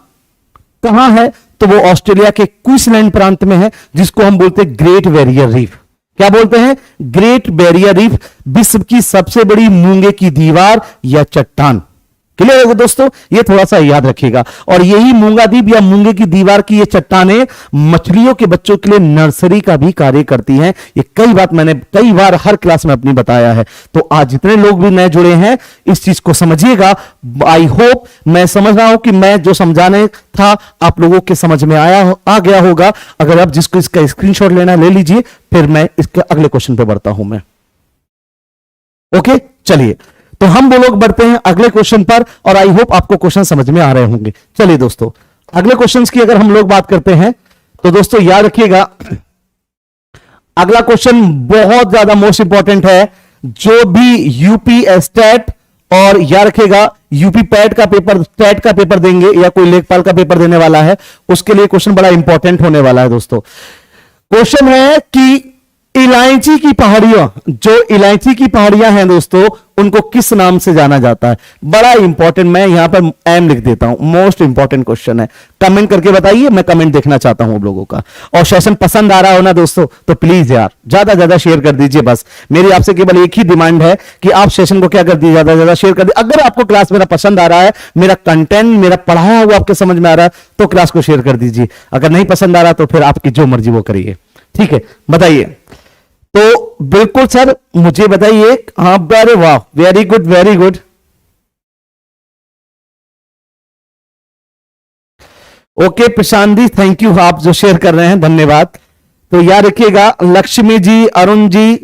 कहां है, तो वो ऑस्ट्रेलिया के क्वींसलैंड प्रांत में है, जिसको हम बोलते हैं ग्रेट बैरियर रीफ। क्या बोलते हैं, ग्रेट बैरियर रीफ, विश्व की सबसे बड़ी मूंगे की दीवार या चट्टान। क्लियर है दोस्तों, ये थोड़ा सा याद रखिएगा। और यही मूंगा द्वीप या मूंगे की दीवार की ये चट्टानें मछलियों के बच्चों के लिए नर्सरी का भी कार्य करती हैं। ये मैंने कई बार हर क्लास में अपनी बताया है। तो आज जितने लोग भी नए जुड़े हैं इस चीज को समझिएगा। आई होप, मैं समझ रहा हूं कि मैं जो समझाने था आप लोगों के समझ में आ गया होगा। अगर आप जिसको इसका स्क्रीनशॉट लेना ले लीजिए, फिर मैं इसके अगले क्वेश्चन पे बढ़ता हूं मैं। ओके, चलिए तो हम वो लोग बढ़ते हैं अगले क्वेश्चन पर, और आई होप आपको क्वेश्चन समझ में आ रहे होंगे। चलिए दोस्तों, अगले क्वेश्चंस की अगर हम लोग बात करते हैं तो दोस्तों याद रखिएगा, अगला क्वेश्चन बहुत ज्यादा मोस्ट इंपॉर्टेंट है। जो भी यूपी स्टेट और याद रखिएगा यूपी पैट का पेपर, स्टेट का पेपर देंगे या कोई लेखपाल का पेपर देने वाला है, उसके लिए क्वेश्चन बड़ा इंपॉर्टेंट होने वाला है दोस्तों। क्वेश्चन है कि इलायची की पहाड़ियां, जो इलायची की पहाड़ियां हैं दोस्तों, उनको किस नाम से जाना जाता है। बड़ा इंपॉर्टेंट, मैं यहां पर एम लिख देता हूं, मोस्ट इंपॉर्टेंट क्वेश्चन है। कमेंट करके बताइए, मैं कमेंट देखना चाहता हूं आप लोगों का। और सेशन पसंद आ रहा हो ना दोस्तों, तो प्लीज यार ज्यादा ज्यादा शेयर कर दीजिए। बस मेरी आपसे केवल एक ही डिमांड है कि आप सेशन को क्या कर दीजिए, ज्यादा ज्यादा शेयर कर दीजिए। अगर आपको क्लास मेरा पसंद आ रहा है, मेरा कंटेंट मेरा पढ़ाया हुआ आपके समझ में आ रहा है, तो क्लास को शेयर कर दीजिए। अगर नहीं पसंद आ रहा तो फिर आपकी जो मर्जी वो करिए। ठीक है, बताइए। तो बिल्कुल सर मुझे बताइए। हाँ, अरे वाह, very good very good. Okay Prashant ji, thank you, आप जो शेयर कर रहे हैं धन्यवाद। तो याद रखिएगा, लक्ष्मी जी, अरुण जी,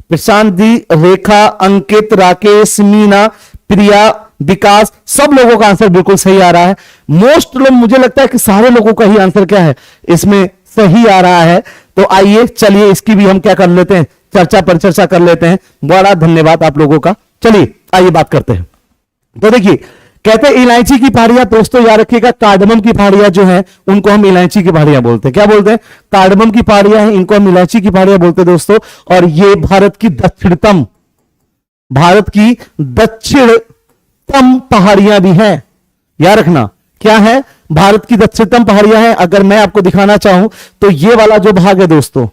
प्रशांत जी, रेखा, अंकित, राकेश, मीना, प्रिया, विकास, सब लोगों का आंसर बिल्कुल सही आ रहा है। मोस्ट लोग, मुझे लगता है कि सारे लोगों का ही आंसर क्या है इसमें सही आ रहा है। तो आइए चलिए इसकी भी हम क्या कर लेते हैं, चर्चा पर चर्चा कर लेते हैं। बड़ा धन्यवाद आप लोगों का। चलिए आइए बात करते हैं। तो देखिए कहते हैं इलायची की पहाड़ियां, दोस्तों याद रखिएगा कार्डमम की पहाड़ियां जो हैं उनको हम इलायची की पहाड़ियां बोलते हैं। क्या बोलते हैं? कार्डमम की पहाड़ियां हैं, इनको हम इलायची की पहाड़ियां बोलते हैं दोस्तों। और ये भारत की दक्षिणतम पहाड़ियां भी हैं। याद रखना क्या है? भारत की दक्षिणतम पहाड़ियां हैं। अगर मैं आपको दिखाना चाहूं तो ये वाला जो भाग है दोस्तों,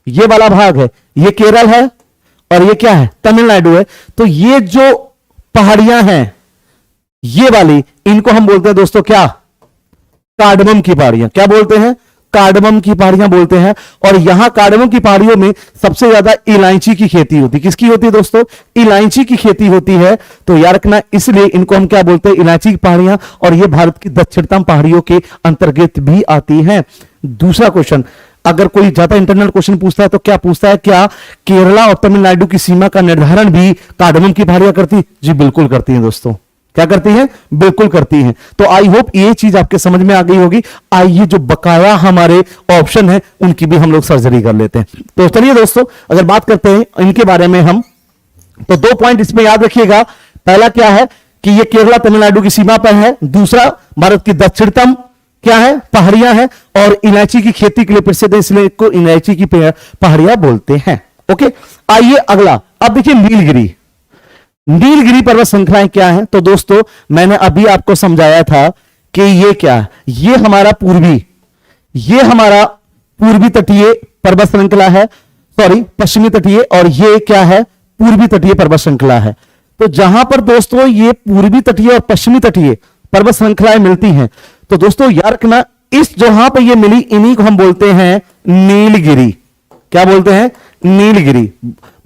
ये वाला भाग है, ये केरल है और ये क्या है? तमिलनाडु है। तो ये जो पहाड़ियां हैं ये वाली, इनको हम बोलते हैं दोस्तों क्या? कार्डमम की पहाड़ियां। क्या बोलते हैं? कार्डमम की पहाड़ियां बोलते हैं। और यहां कार्डमम की पहाड़ियों में सबसे ज्यादा इलायची की खेती होती है। किसकी होती है दोस्तों? इलायची की खेती होती है। तो याद रखना, इसलिए इनको हम क्या बोलते हैं? इलायची की पहाड़ियां। और ये भारत की दक्षिणतम पहाड़ियों के अंतर्गत भी आती हैं। दूसरा क्वेश्चन, अगर कोई ज्यादा इंटरनल क्वेश्चन पूछता है तो क्या पूछता है? क्या केरला और तमिलनाडु की सीमा का निर्धारण भी कार्डमम की पहाड़ियां करती? जी बिल्कुल करती हैं दोस्तों। क्या करती हैं? बिल्कुल करती हैं। तो आई होप ये चीज आपके समझ में आ गई होगी। आइए जो बकाया हमारे ऑप्शन है उनकी भी हम लोग सर्जरी कर लेते हैं। तो चलिए दोस्तों अगर बात करते हैं इनके बारे में हम, तो 2 पॉइंट इसमें याद रखिएगा। पहला क्या है कि ये केरला तमिलनाडु की सीमा पर है। दूसरा, भारत की दक्षिणतम क्या है? पहाड़ियां हैं। और इलायची की खेती के लिए प्रसिद्ध है, इसलिए इसको इलायची की पहाड़ियां बोलते हैं। ओके, आइए अगला। अब देखिए नीलगिरी पर्वत श्रृंखलाएं क्या है? तो दोस्तों मैंने अभी आपको समझाया था कि ये क्या है? ये हमारा पूर्वी तटीय पर्वत श्रृंखला है, सॉरी पश्चिमी तटीय। और ये क्या है? पूर्वी तटीय पर्वत श्रृंखला है। तो जहां पर दोस्तों ये पूर्वी तटीय और पश्चिमी तटीय पर्वत श्रृंखलाएं मिलती हैं, तो दोस्तों याद रखना, इस जहां पर ये मिली इन्हीं को हम बोलते हैं नीलगिरी। क्या बोलते हैं? नीलगिरी।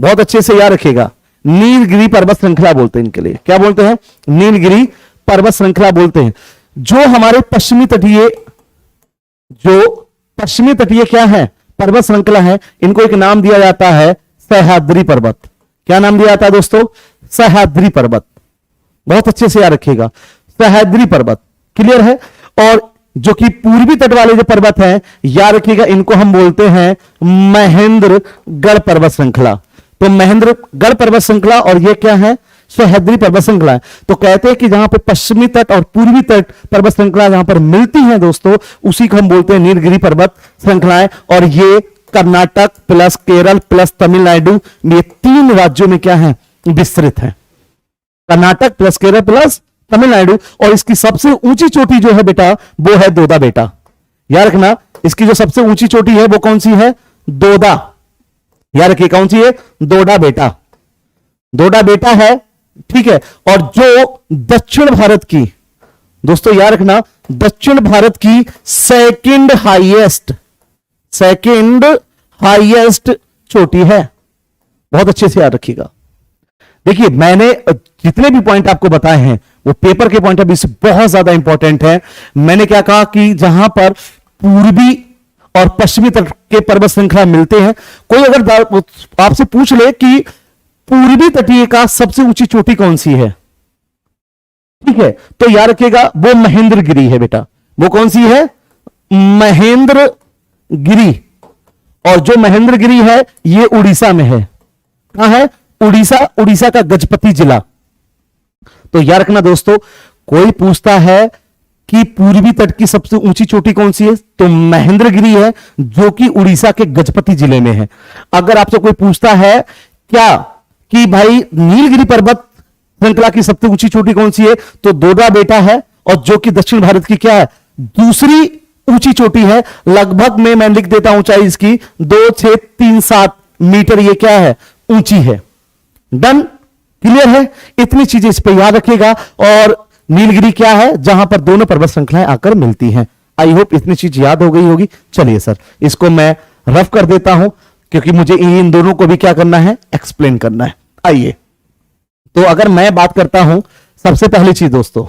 बहुत अच्छे से याद रखिएगा, नीलगिरी पर्वत श्रृंखला बोलते हैं इनके लिए। क्या बोलते हैं? नीलगिरी पर्वत श्रृंखला बोलते हैं। जो हमारे पश्चिमी तटीय क्या है? पर्वत श्रृंखला है, इनको एक नाम दिया जाता है सह्याद्री पर्वत। क्या नाम दिया जाता है दोस्तों? सह्याद्री पर्वत। बहुत अच्छे से याद रखिएगा, सह्याद्री पर्वत। क्लियर है? और जो कि पूर्वी तट वाले जो पर्वत हैं, याद रखिएगा, इनको हम बोलते हैं महेंद्रगढ़ पर्वत श्रृंखला। तो महेंद्रगढ़ पर्वत श्रृंखला और ये क्या है? सह्याद्री पर्वत श्रृंखला है। तो कहते हैं कि जहां पर पश्चिमी तट और पूर्वी तट पर्वत श्रृंखला जहां पर मिलती हैं दोस्तों, उसी को हम बोलते हैं नीलगिरी पर्वत श्रृंखलाएं। और ये कर्नाटक प्लस केरल प्लस तमिलनाडु, ये 3 राज्यों में क्या है? विस्तृत है। Karnataka plus Kerala plus Tamil Nadu. और इसकी सबसे ऊंची चोटी जो है बेटा, वो है दोदा बेटा। याद रखना, इसकी जो सबसे ऊंची चोटी है वो कौन सी है? दोदा। याद रखिए कौन सी है? दोदा बेटा है। ठीक है। और जो दक्षिण भारत की, दोस्तों याद रखना, दक्षिण भारत की सेकंड हाईएस्ट चोटी है। बहुत अच्छे से याद रखिएगा। देखिए मैंने जितने भी पॉइंट आपको बताए हैं वो पेपर के पॉइंट ऑफ व्यू से बहुत ज्यादा इंपॉर्टेंट है। मैंने क्या कहा कि जहां पर पूर्वी और पश्चिमी तट के पर्वत श्रृंखला मिलते हैं, कोई अगर आपसे पूछ ले कि पूर्वी तटीय का सबसे ऊंची चोटी कौन सी है, ठीक है, तो याद रखिएगा वो महेंद्रगिरी है बेटा। वो कौन सी है? महेंद्रगिरी। और जो महेंद्रगिरी है ये उड़ीसा में है। कहां है? उड़ीसा का गजपति जिला। तो याद रखना दोस्तों, कोई पूछता है कि पूर्वी तट की सबसे ऊंची चोटी कौन सी है, तो महेंद्रगिरी है, जो कि उड़ीसा के गजपति जिले में है। अगर आपसे कोई पूछता है क्या कि भाई नीलगिरी पर्वत श्रृंखला की सबसे ऊंची चोटी कौन सी है, तो दोदा बेटा है, और जो कि दक्षिण भारत की क्या है? दूसरी ऊंची चोटी है। लगभग में मैं लिख देता हूं ऊंचाई इसकी 2637 मीटर ये क्या है? ऊंची है। डन? क्लियर है? इतनी चीजें इस पर याद रखिएगा। और नीलगिरी क्या है? जहां पर दोनों पर्वत श्रृंखलाएं आकर मिलती हैं। आई होप इतनी चीज याद हो गई होगी। चलिए सर, इसको मैं रफ कर देता हूं क्योंकि मुझे इन दोनों को भी क्या करना है? एक्सप्लेन करना है। आइए, तो अगर मैं बात करता हूं सबसे पहली चीज दोस्तों,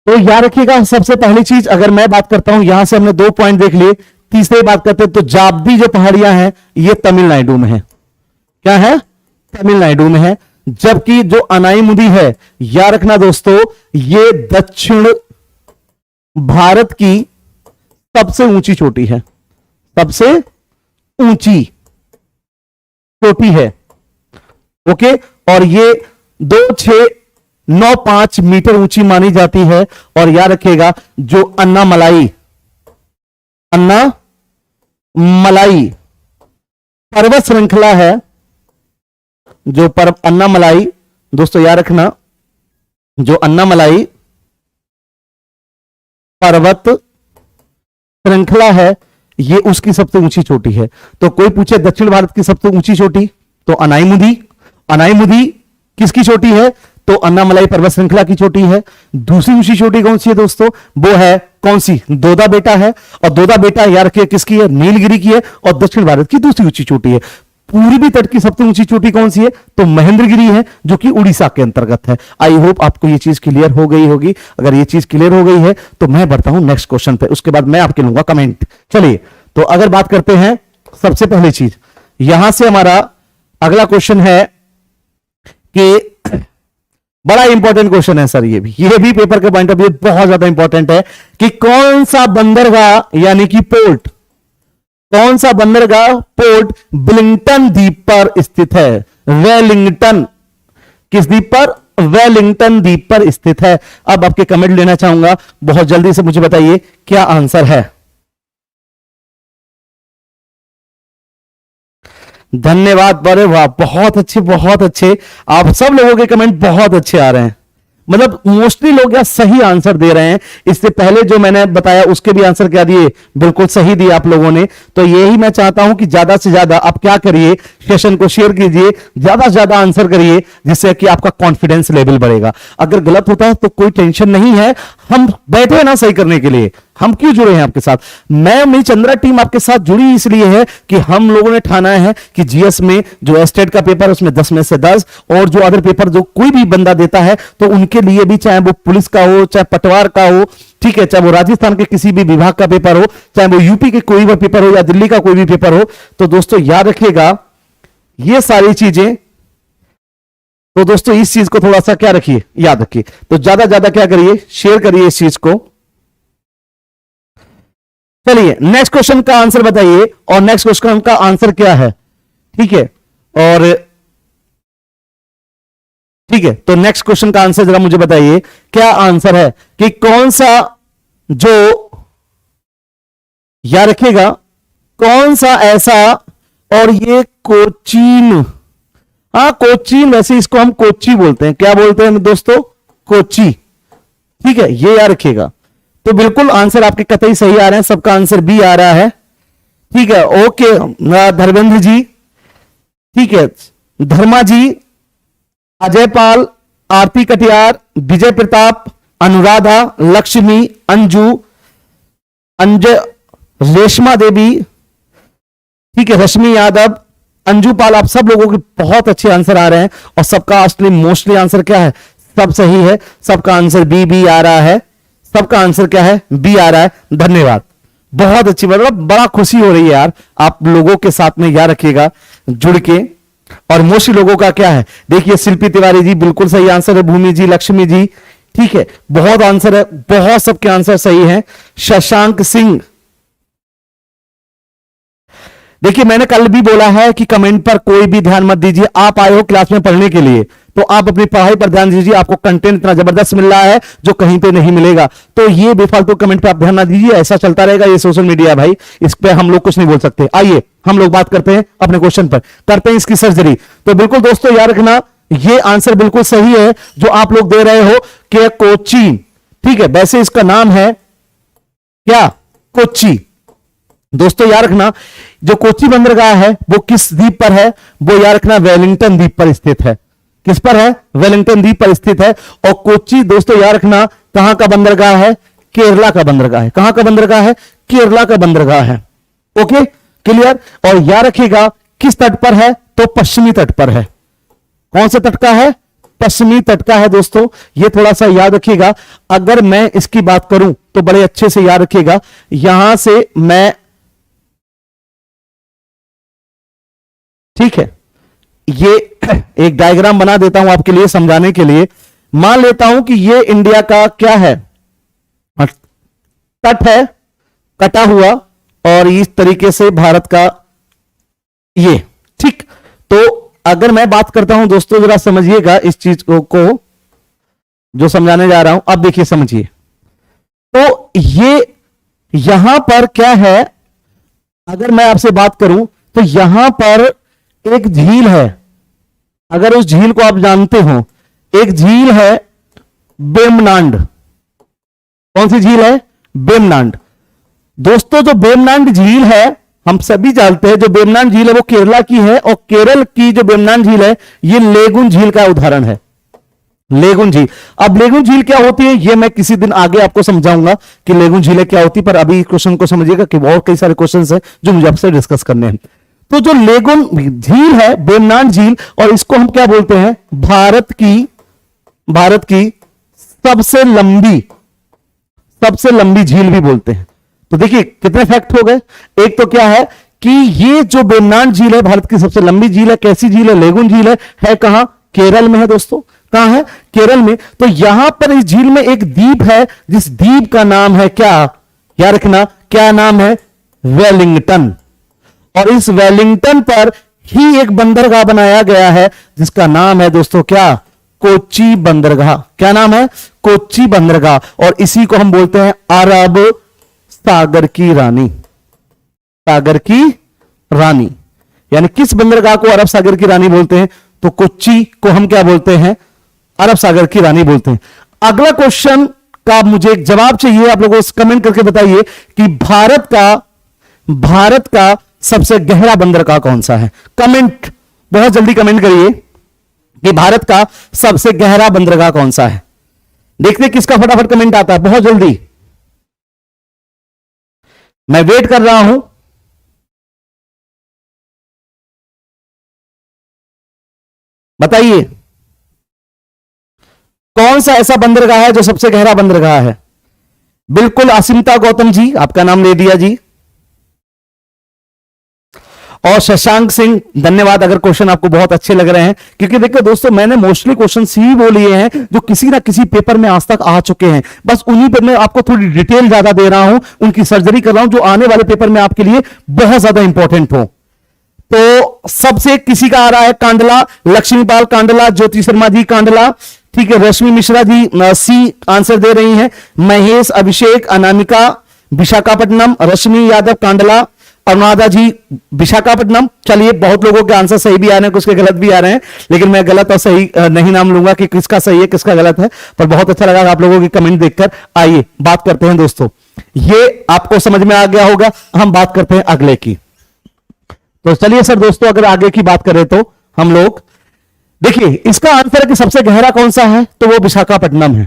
तो याद रखिएगा, सबसे पहली चीज अगर मैं बात करता हूं, यहां से हमने 2 पॉइंट देख लिए। तीसरी बात करते हैं तो जाब्दी जो पहाड़ियां हैं ये तमिलनाडु में है। क्या है? तमिलनाडु में है। जबकि जो अनाईमुदी है, याद रखना दोस्तों, ये दक्षिण भारत की सबसे ऊंची चोटी है। सबसे ऊंची चोटी है। ओके, और ये 2695 मीटर ऊंची मानी जाती है। और याद रखिएगा जो अन्नामलाई पर्वत श्रृंखला है, जो अन्नामलाई, दोस्तों याद रखना, जो अन्नामलाई पर्वत श्रृंखला है, ये उसकी सबसे ऊंची चोटी है। तो कोई पूछे दक्षिण भारत की सबसे ऊंची चोटी, तो अनाईमुदी किसकी चोटी है? तो अन्नामलाई पर्वत श्रृंखला की चोटी है। दूसरी ऊंची चोटी कौन सी है दोस्तों? वो है कौन सी? दोदा बेटा है। और दोदा बेटा यार रखिए किसकी है? नीलगिरी की है। और दक्षिण भारत की दूसरी ऊंची चोटी है। पूर्वी तट की सबसे ऊंची चोटी कौन सी है? तो महेंद्रगिरी है, जो कि उड़ीसा के अंतर्गत है। आई होप आपको ये चीज क्लियर हो गई होगी। अगर ये चीज क्लियर हो गई है तो मैं बढ़ता हूं नेक्स्ट क्वेश्चन पे, उसके बाद मैं आपके लूंगा कमेंट। चलिए, तो अगर बात करते हैं सबसे पहली चीज, यहां से हमारा अगला क्वेश्चन है कि बड़ा इंपॉर्टेंट क्वेश्चन है सर, ये भी पेपर के पॉइंट ऑफ व्यू बहुत ज्यादा इंपॉर्टेंट है कि कौन सा बंदरगाह यानी कि पोर्ट, कौन सा बंदरगाह पोर्ट वेलिंगटन द्वीप पर स्थित है? वेलिंगटन किस द्वीप पर? वेलिंगटन द्वीप पर स्थित है। अब आपके कमेंट लेना चाहूंगा, बहुत जल्दी से मुझे बताइए क्या आंसर है। धन्यवाद, बड़े वाह, बहुत अच्छे। आप सब लोगों के कमेंट बहुत अच्छे आ रहे हैं, मतलब मोस्टली लोग यार सही आंसर दे रहे हैं। इससे पहले जो मैंने बताया उसके भी आंसर क्या दिए, बिल्कुल सही दिए आप लोगों ने। तो यही मैं चाहता हूं कि ज्यादा से ज्यादा आप क्या करिए, सेशन को शेयर कीजिए, ज्यादा से ज्यादा आंसर करिए, जिससे कि आपका कॉन्फिडेंस लेवल बढ़ेगा। अगर गलत होता है तो कोई टेंशन नहीं है, हम बैठे ना सही करने के लिए। हम क्यों जुड़े हैं आपके साथ? मैं मेरी चंद्रा टीम आपके साथ जुड़ी इसलिए है कि हम लोगों ने ठाना है कि जीएस में जो एस्टेट का पेपर है उसमें 10 में से 10, और जो अदर पेपर जो कोई भी बंदा देता है तो उनके लिए भी, चाहे वो पुलिस का हो, चाहे पटवार का हो, ठीक है, चाहे वो राजस्थान के किसी भी विभाग का पेपर हो, चाहे वो यूपी के कोई भी पेपर हो या दिल्ली का कोई भी पेपर हो, तो दोस्तों याद रखिएगा ये सारी चीजें। तो दोस्तों इस चीज को थोड़ा सा क्या रखिए, याद रखिए। तो ज्यादा क्या करिए, शेयर करिए इस चीज को। चलिए नेक्स्ट क्वेश्चन का आंसर बताइए, और नेक्स्ट क्वेश्चन का आंसर क्या है? ठीक है, और ठीक है, तो नेक्स्ट क्वेश्चन का आंसर जरा मुझे बताइए क्या आंसर है कि कौन सा, जो याद रखिएगा, कौन सा ऐसा, और ये कोचीन, हाँ कोचीन, वैसे इसको हम कोच्चि बोलते हैं। क्या बोलते हैं दोस्तों? कोच्चि। ठीक है, ये याद रखिएगा। तो बिल्कुल आंसर आपके कतई सही आ रहे हैं, सबका आंसर बी आ रहा है। ठीक है, ओके धर्मेंद्र जी, ठीक है, धर्मा जी, अजय पाल, आरती कटियार, विजय प्रताप, अनुराधा, लक्ष्मी, अंजू, अंजय, रेशमा देवी, ठीक है, रश्मि यादव, अंजू पाल, आप सब लोगों के बहुत अच्छे आंसर आ रहे हैं। और सबका असली मोस्टली आंसर क्या है? सब सही है, सबका आंसर बी आ रहा है। सबका आंसर क्या है? बी आ रहा है। धन्यवाद, बहुत अच्छी, मतलब बड़ा खुशी हो रही है यार आप लोगों के साथ में, याद रखिएगा जुड़ के। और मोस्टली लोगों का क्या है, देखिए शिल्पी तिवारी जी बिल्कुल सही आंसर है, भूमि जी, लक्ष्मी जी, ठीक है, बहुत आंसर है, बहुत सबके आंसर सही है। शशांक सिंह, देखिए मैंने कल भी बोला है कि कमेंट पर कोई भी ध्यान मत दीजिए, आप आए हो क्लास में पढ़ने के लिए, तो आप अपनी पढ़ाई पर ध्यान दीजिए। आपको कंटेंट इतना जबरदस्त मिल रहा है जो कहीं पे नहीं मिलेगा, तो ये बेफालतू कमेंट पे आप ध्यान ना दीजिए। ऐसा चलता रहेगा, ये सोशल मीडिया है भाई, इस पे हम लोग कुछ नहीं बोल सकते। आइए हम लोग बात करते हैं अपने क्वेश्चन पर, करते हैं इसकी सर्जरी। तो बिल्कुल दोस्तों याद रखना, ये आंसर बिल्कुल सही है जो आप लोग दे रहे हो कि कोच्चि। ठीक है, वैसे इसका नाम है क्या? कोच्चि। दोस्तों याद रखना, जो कोच्चि बंदरगाह है वो किस द्वीप पर है? वो याद रखना वेलिंगटन द्वीप पर स्थित है। किस पर है? वेलिंगटन द्वीप पर स्थित है। और कोच्चि दोस्तों याद रखना कहां का बंदरगाह है? केरला का बंदरगाह है। कहां का बंदरगाह है? केरला का बंदरगाह है। Okay, clear. और याद रखिएगा किस तट पर है? तो पश्चिमी तट पर है। कौन से तट का है? पश्चिमी तट का है दोस्तों, ये थोड़ा सा याद रखिएगा। अगर मैं इसकी बात करूं तो बड़े अच्छे से याद रखिएगा, यहां से मैं, ठीक है, ये एक डायग्राम बना देता हूं आपके लिए समझाने के लिए। मान लेता हूं कि ये इंडिया का क्या है? तट है कटा हुआ, और इस तरीके से भारत का ये, ठीक। तो अगर मैं बात करता हूं दोस्तों, जरा समझिएगा इस चीज को जो समझाने जा रहा हूं। अब देखिए समझिए, तो ये यहां पर क्या है, अगर मैं आपसे बात करूं तो यहां पर एक झील है। अगर उस झील को आप जानते हो, एक झील है वेम्बनाड। कौन सी झील है? वेम्बनाड। दोस्तों जो वेम्बनाड झील है, हम सभी जानते हैं जो वेम्बनाड झील है वो केरला की है, और केरल की जो वेम्बनाड झील है ये लेगुन झील का उदाहरण है। लेगुन झील। अब लेगुन झील क्या होती है ये मैं किसी दिन आगे आपको समझाऊंगा कि लेगुन झील क्या होती है, पर अभी क्वेश्चन को समझिएगा कि और कई सारे क्वेश्चन है जो मुझे आपसे डिस्कस करने हैं। तो जो लेगुन झील है, वेम्बनाड झील, और इसको हम क्या बोलते हैं? भारत की सबसे लंबी झील भी बोलते हैं। तो देखिए कितने फैक्ट हो गए। एक तो क्या है कि ये जो वेम्बनाड झील है भारत की सबसे लंबी झील है। कैसी झील है? लेगुन झील है कहां? केरल में है दोस्तों। कहां है? केरल में। तो यहां पर इस झील में एक द्वीप है, जिस द्वीप का नाम है क्या? याद रखना, क्या नाम है? वेलिंगटन। और इस वेलिंगटन पर ही एक बंदरगाह बनाया गया है जिसका नाम है दोस्तों क्या? कोच्चि बंदरगाह। क्या नाम है? कोच्चि बंदरगाह। और इसी को हम बोलते हैं अरब सागर की रानी। सागर की रानी, यानी किस बंदरगाह को अरब सागर की रानी बोलते हैं? तो कोच्चि को हम क्या बोलते हैं? अरब सागर की रानी बोलते हैं। अगला क्वेश्चन का मुझे एक जवाब चाहिए, आप लोगों को कमेंट करके बताइए कि भारत का सबसे गहरा बंदरगाह कौन सा है? कमेंट, बहुत जल्दी कमेंट करिए कि भारत का सबसे गहरा बंदरगाह कौन सा है। देखते हैं किसका फटाफट कमेंट आता है, बहुत जल्दी। मैं वेट कर रहा हूं। बताइए कौन सा ऐसा बंदरगाह है जो सबसे गहरा बंदरगाह है? बिल्कुल असीमता गौतम जी, आपका नाम ले दिया जी। और शशांक सिंह, धन्यवाद अगर क्वेश्चन आपको बहुत अच्छे लग रहे हैं, क्योंकि देखो दोस्तों मैंने मोस्टली क्वेश्चन ही वो लिए हैं जो किसी ना किसी पेपर में आज तक आ चुके हैं। बस उन्हीं पर मैं आपको थोड़ी डिटेल ज्यादा दे रहा हूं, उनकी सर्जरी कर रहा हूं जो आने वाले पेपर में आपके लिए बहुत ज्यादा इंपॉर्टेंट हो। तो सबसे किसी का आ रहा है कांडला, लक्ष्मीपाल कांडला, ज्योति शर्मा जी कांडला, ठीक है। रश्मि मिश्रा जी सी आंसर दे रही हैं। महेश, अभिषेक, अनामिका विशाखापट्टनम, रश्मि यादव कांडला, अनुराधा जी विशाखापट्टनम। चलिए बहुत लोगों के आंसर सही भी आ रहे हैं, कुछ के गलत भी आ रहे हैं, लेकिन मैं गलत और सही नहीं नाम लूंगा कि किसका सही है किसका गलत है, पर बहुत अच्छा लगा आप लोगों की कमेंट देखकर। आइए बात करते हैं दोस्तों, ये आपको समझ में आ गया होगा। हम बात करते हैं अगले की। तो चलिए सर दोस्तों, अगर आगे की बात करें तो हम लोग देखिए इसका आंसर है कि सबसे गहरा कौन सा है, तो वो विशाखापट्टनम है।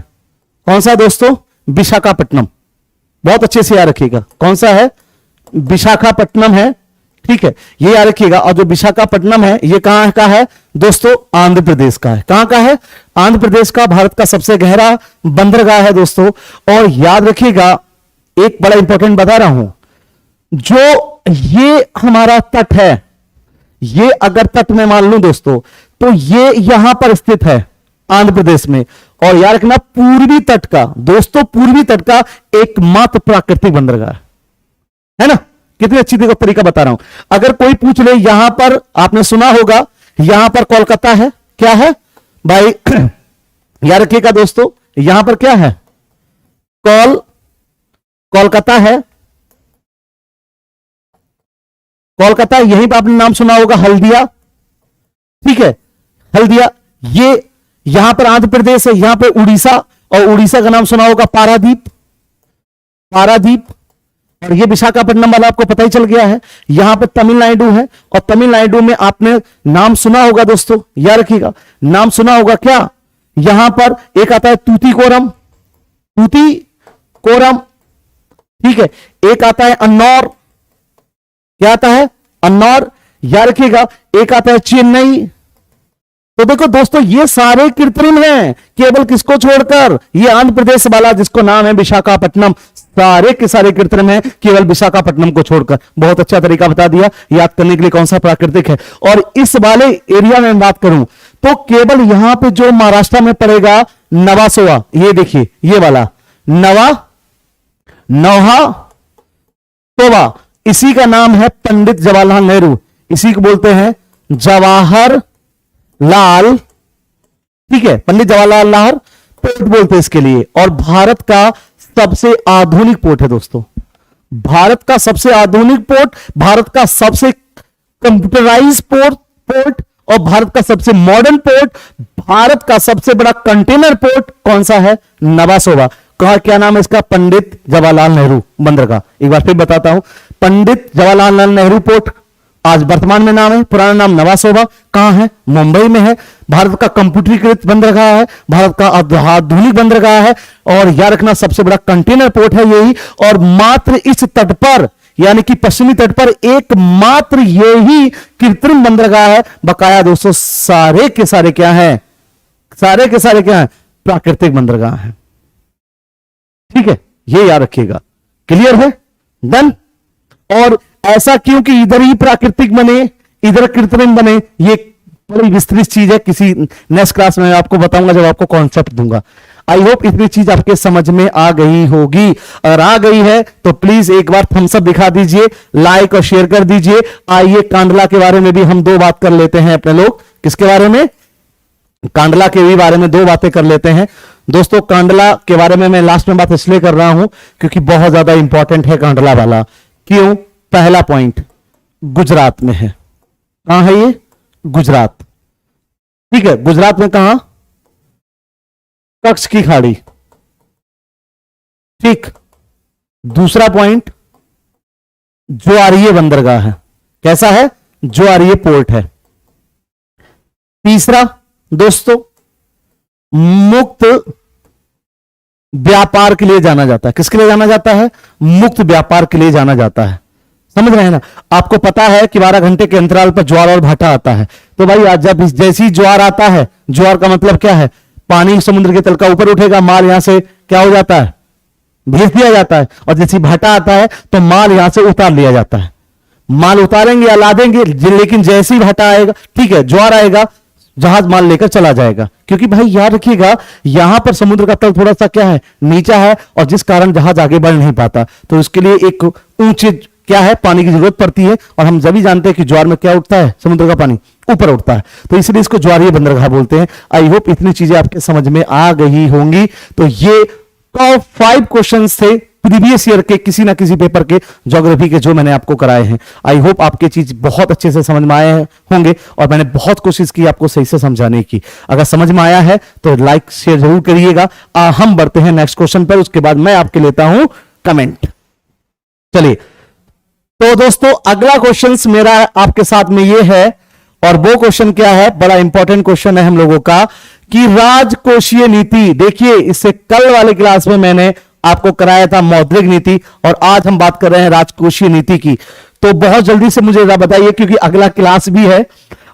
कौन सा है दोस्तों? विशाखापट्टनम। बहुत अच्छे से याद रखिएगा कौन सा है? विशाखापट्टनम है, ठीक है, ये याद रखिएगा। और जो विशाखापट्टनम है ये कहां का है दोस्तों? आंध्र प्रदेश का है। कहां का है? आंध्र प्रदेश का भारत का सबसे गहरा बंदरगाह है दोस्तों। और याद रखिएगा एक बड़ा इंपॉर्टेंट बता रहा हूं, जो ये हमारा तट है, ये अगर तट में मान लूं दोस्तों तो ये यहां पर स्थित है आंध्र प्रदेश में। और याद रखना पूर्वी तट का दोस्तों, पूर्वी तट का एकमात्र प्राकृतिक बंदरगाह है ना। कितनी अच्छी तरीका बता रहा हूं। अगर कोई पूछ ले, यहां पर आपने सुना होगा यहां पर कोलकाता है, क्या है भाई? याद रखिएगा दोस्तों, यहां पर क्या है? कोलकाता है। कोलकाता, यहीं पर आपने नाम सुना होगा हल्दिया, ठीक है, हल्दिया। ये यहां पर आंध्र प्रदेश है, यहां पर उड़ीसा, और उड़ीसा का नाम सुना होगा पारादीप। और ये विशाखापट्टनम वाला आपको पता ही चल गया है। यहां पे तमिलनाडु है, और तमिलनाडु में आपने नाम सुना होगा दोस्तों, याद रखिएगा नाम सुना होगा क्या? यहां पर एक आता है तूतीकोरम, ठीक है। एक आता है अन्नौर, क्या आता है? अन्नौर, याद रखिएगा। एक आता है चेन्नई। तो देखो दोस्तों ये सारे कृत्रिम हैं, केवल किसको छोड़कर? ये आंध्र प्रदेश वाला जिसको नाम है विशाखापट्टनम, सारे के सारे कृत्रिम हैं केवल विशाखापट्टनम को छोड़कर। बहुत अच्छा तरीका बता दिया याद करने के लिए कौन सा प्राकृतिक है। और इस वाले एरिया में बात करूं तो केवल यहां पे जो महाराष्ट्र में पड़ेगा नवासोवा, ये देखिए ये वाला नौहा तोवा, इसी का नाम है पंडित जवाहरलाल नेहरू, इसी को बोलते हैं जवाहर लाल, ठीक है, पंडित जवाहरलाल नेहरू पोर्ट बोलते हैं इसके लिए। और भारत का सबसे आधुनिक पोर्ट है दोस्तों, भारत का सबसे आधुनिक पोर्ट, भारत का सबसे कंप्यूटराइज पोर्ट और भारत का सबसे मॉडर्न पोर्ट, भारत का सबसे बड़ा कंटेनर पोर्ट कौन सा है? नवासोवा। कहा क्या नाम है इसका? पंडित जवाहरलाल नेहरू बंदरगाह। एक बार फिर बताता हूं, पंडित जवाहरलाल नेहरू पोर्ट आज वर्तमान में नाम है, पुराना नाम नवासोवा। कहां है? मुंबई में है। भारत का कंप्यूटरीकृत बंदरगाह है, भारत का आधुनिक बंदरगाह है, और याद रखना सबसे बड़ा कंटेनर पोर्ट है यही। और मात्र इस तट पर, यानी कि पश्चिमी तट पर एकमात्र यही कृत्रिम बंदरगाह है। बकाया दोस्तों सारे के सारे क्या है? सारे के सारे क्या है? प्राकृतिक बंदरगाह है। ठीक है, ये याद रखिएगा। क्लियर है? डन। और ऐसा क्यों कि इधर ही प्राकृतिक बने, इधर कृत्रिम बने, ये बड़ी विस्तृत चीज है। किसी नेक्स्ट क्लास में आपको बताऊंगा जब आपको कॉन्सेप्ट दूंगा। आई होप इतनी चीज आपके समझ में आ गई होगी। अगर आ गई है तो प्लीज एक बार थम्स अप दिखा दीजिए, लाइक और शेयर कर दीजिए। आइए कांडला के बारे में भी हम दो बात कर लेते हैं अपने लोग। किसके बारे में? कांडला के भी बारे में दो बातें कर लेते हैं दोस्तों। कांडला के बारे में मैं लास्ट में बात इसलिए कर रहा हूं क्योंकि बहुत ज्यादा इंपॉर्टेंट है कांडला वाला। क्यों? पहला पॉइंट गुजरात में है। कहां है ये? गुजरात। ठीक है, गुजरात में कहां? कच्छ की खाड़ी। ठीक। दूसरा पॉइंट ज्वारीय बंदरगाह है। कैसा है? ज्वारीय पोर्ट है। तीसरा दोस्तों मुक्त व्यापार के लिए जाना जाता है। किसके लिए जाना जाता है? मुक्त व्यापार के लिए जाना जाता है। समझ रहे हैं ना? आपको पता है कि 12 घंटे के अंतराल पर ज्वार और भाटा आता है। तो भाई आज जब जैसी ज्वार आता है, ज्वार का मतलब क्या है? पानी समुद्र के तल का ऊपर उठेगा, माल यहां से क्या हो जाता है? भेज दिया जाता है। और जैसी भाटा आता है तो माल यहां से उतार लिया जाता है। माल उतारेंगे या लादेंगे, लेकिन जैसे ही भाटा आएगा, ठीक है, ज्वार आएगा, जहाज माल लेकर चला जाएगा। क्योंकि भाई याद रखिएगा यहां पर समुद्र का तल थोड़ा सा क्या है? नीचा है, और जिस कारण जहाज आगे बढ़ नहीं पाता। तो इसके लिए एक ऊंचे क्या है? पानी की जरूरत पड़ती है। और हम सभी जानते हैं कि ज्वार में क्या उठता है? समुद्र का पानी ऊपर उठता है। तो इसलिए इसको ज्वारीय बंदरगाह बोलते हैं। आई होप इतनी चीजें आपके समझ में आ गई होंगी। तो ये टॉप 5 क्वेश्चन थे प्रीवियस ईयर के किसी ना किसी पेपर के ज्योग्राफी के, जो मैंने आपको कराए हैं। आई होप आपके चीज बहुत अच्छे से समझ में आए होंगे, और मैंने बहुत कोशिश की आपको सही से समझाने की। अगर समझ में आया है तो लाइक शेयर जरूर करिएगा। हम बढ़ते हैं नेक्स्ट क्वेश्चन पर, उसके बाद मैं आपके लेता हूं कमेंट। चलिए तो दोस्तों अगला क्वेश्चन मेरा आपके साथ में ये है, और वो क्वेश्चन क्या है? बड़ा इंपॉर्टेंट क्वेश्चन है हम लोगों का कि राजकोषीय नीति। देखिए इससे कल वाले क्लास में मैंने आपको कराया था मौद्रिक नीति, और आज हम बात कर रहे हैं राजकोषीय नीति की। तो बहुत जल्दी से मुझे बताइए, क्योंकि अगला क्लास भी है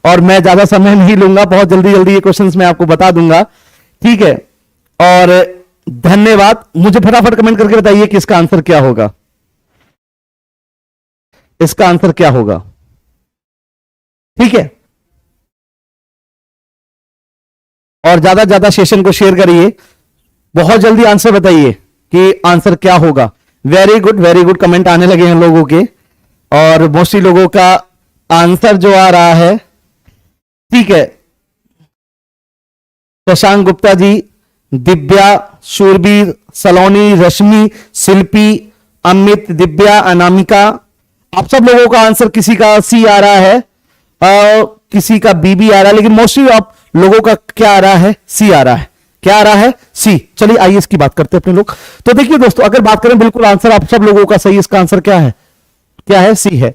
और मैं ज्यादा समय नहीं लूंगा, बहुत जल्दी जल्दी ये क्वेश्चंस मैं आपको बता दूंगा। ठीक है, और धन्यवाद। मुझे फटाफट कमेंट करके बताइए कि इसका आंसर क्या होगा। इसका आंसर क्या होगा? ठीक है, और ज्यादा ज्यादा सेशन को शेयर करिए। बहुत जल्दी आंसर बताइए कि आंसर क्या होगा। वेरी गुड कमेंट आने लगे हैं लोगों के, और मोस्टली लोगों का आंसर जो आ रहा है, ठीक है, शशांक गुप्ता जी, दिव्या, शूरबीर, सलोनी, रश्मि, शिल्पी, अमित, दिव्या, अनामिका, आप सब लोगों का आंसर, किसी का सी आ रहा है, किसी का बी भी आ रहा है, लेकिन मोस्टली आप लोगों का क्या आ रहा है? सी आ रहा है। क्या आ रहा है? सी। चलिए आइए इसकी बात करते हैं अपने लोग। तो देखिए दोस्तों, अगर बात करें बिल्कुल आंसर आप सब लोगों का सही, इसका आंसर क्या है? क्या है? सी है।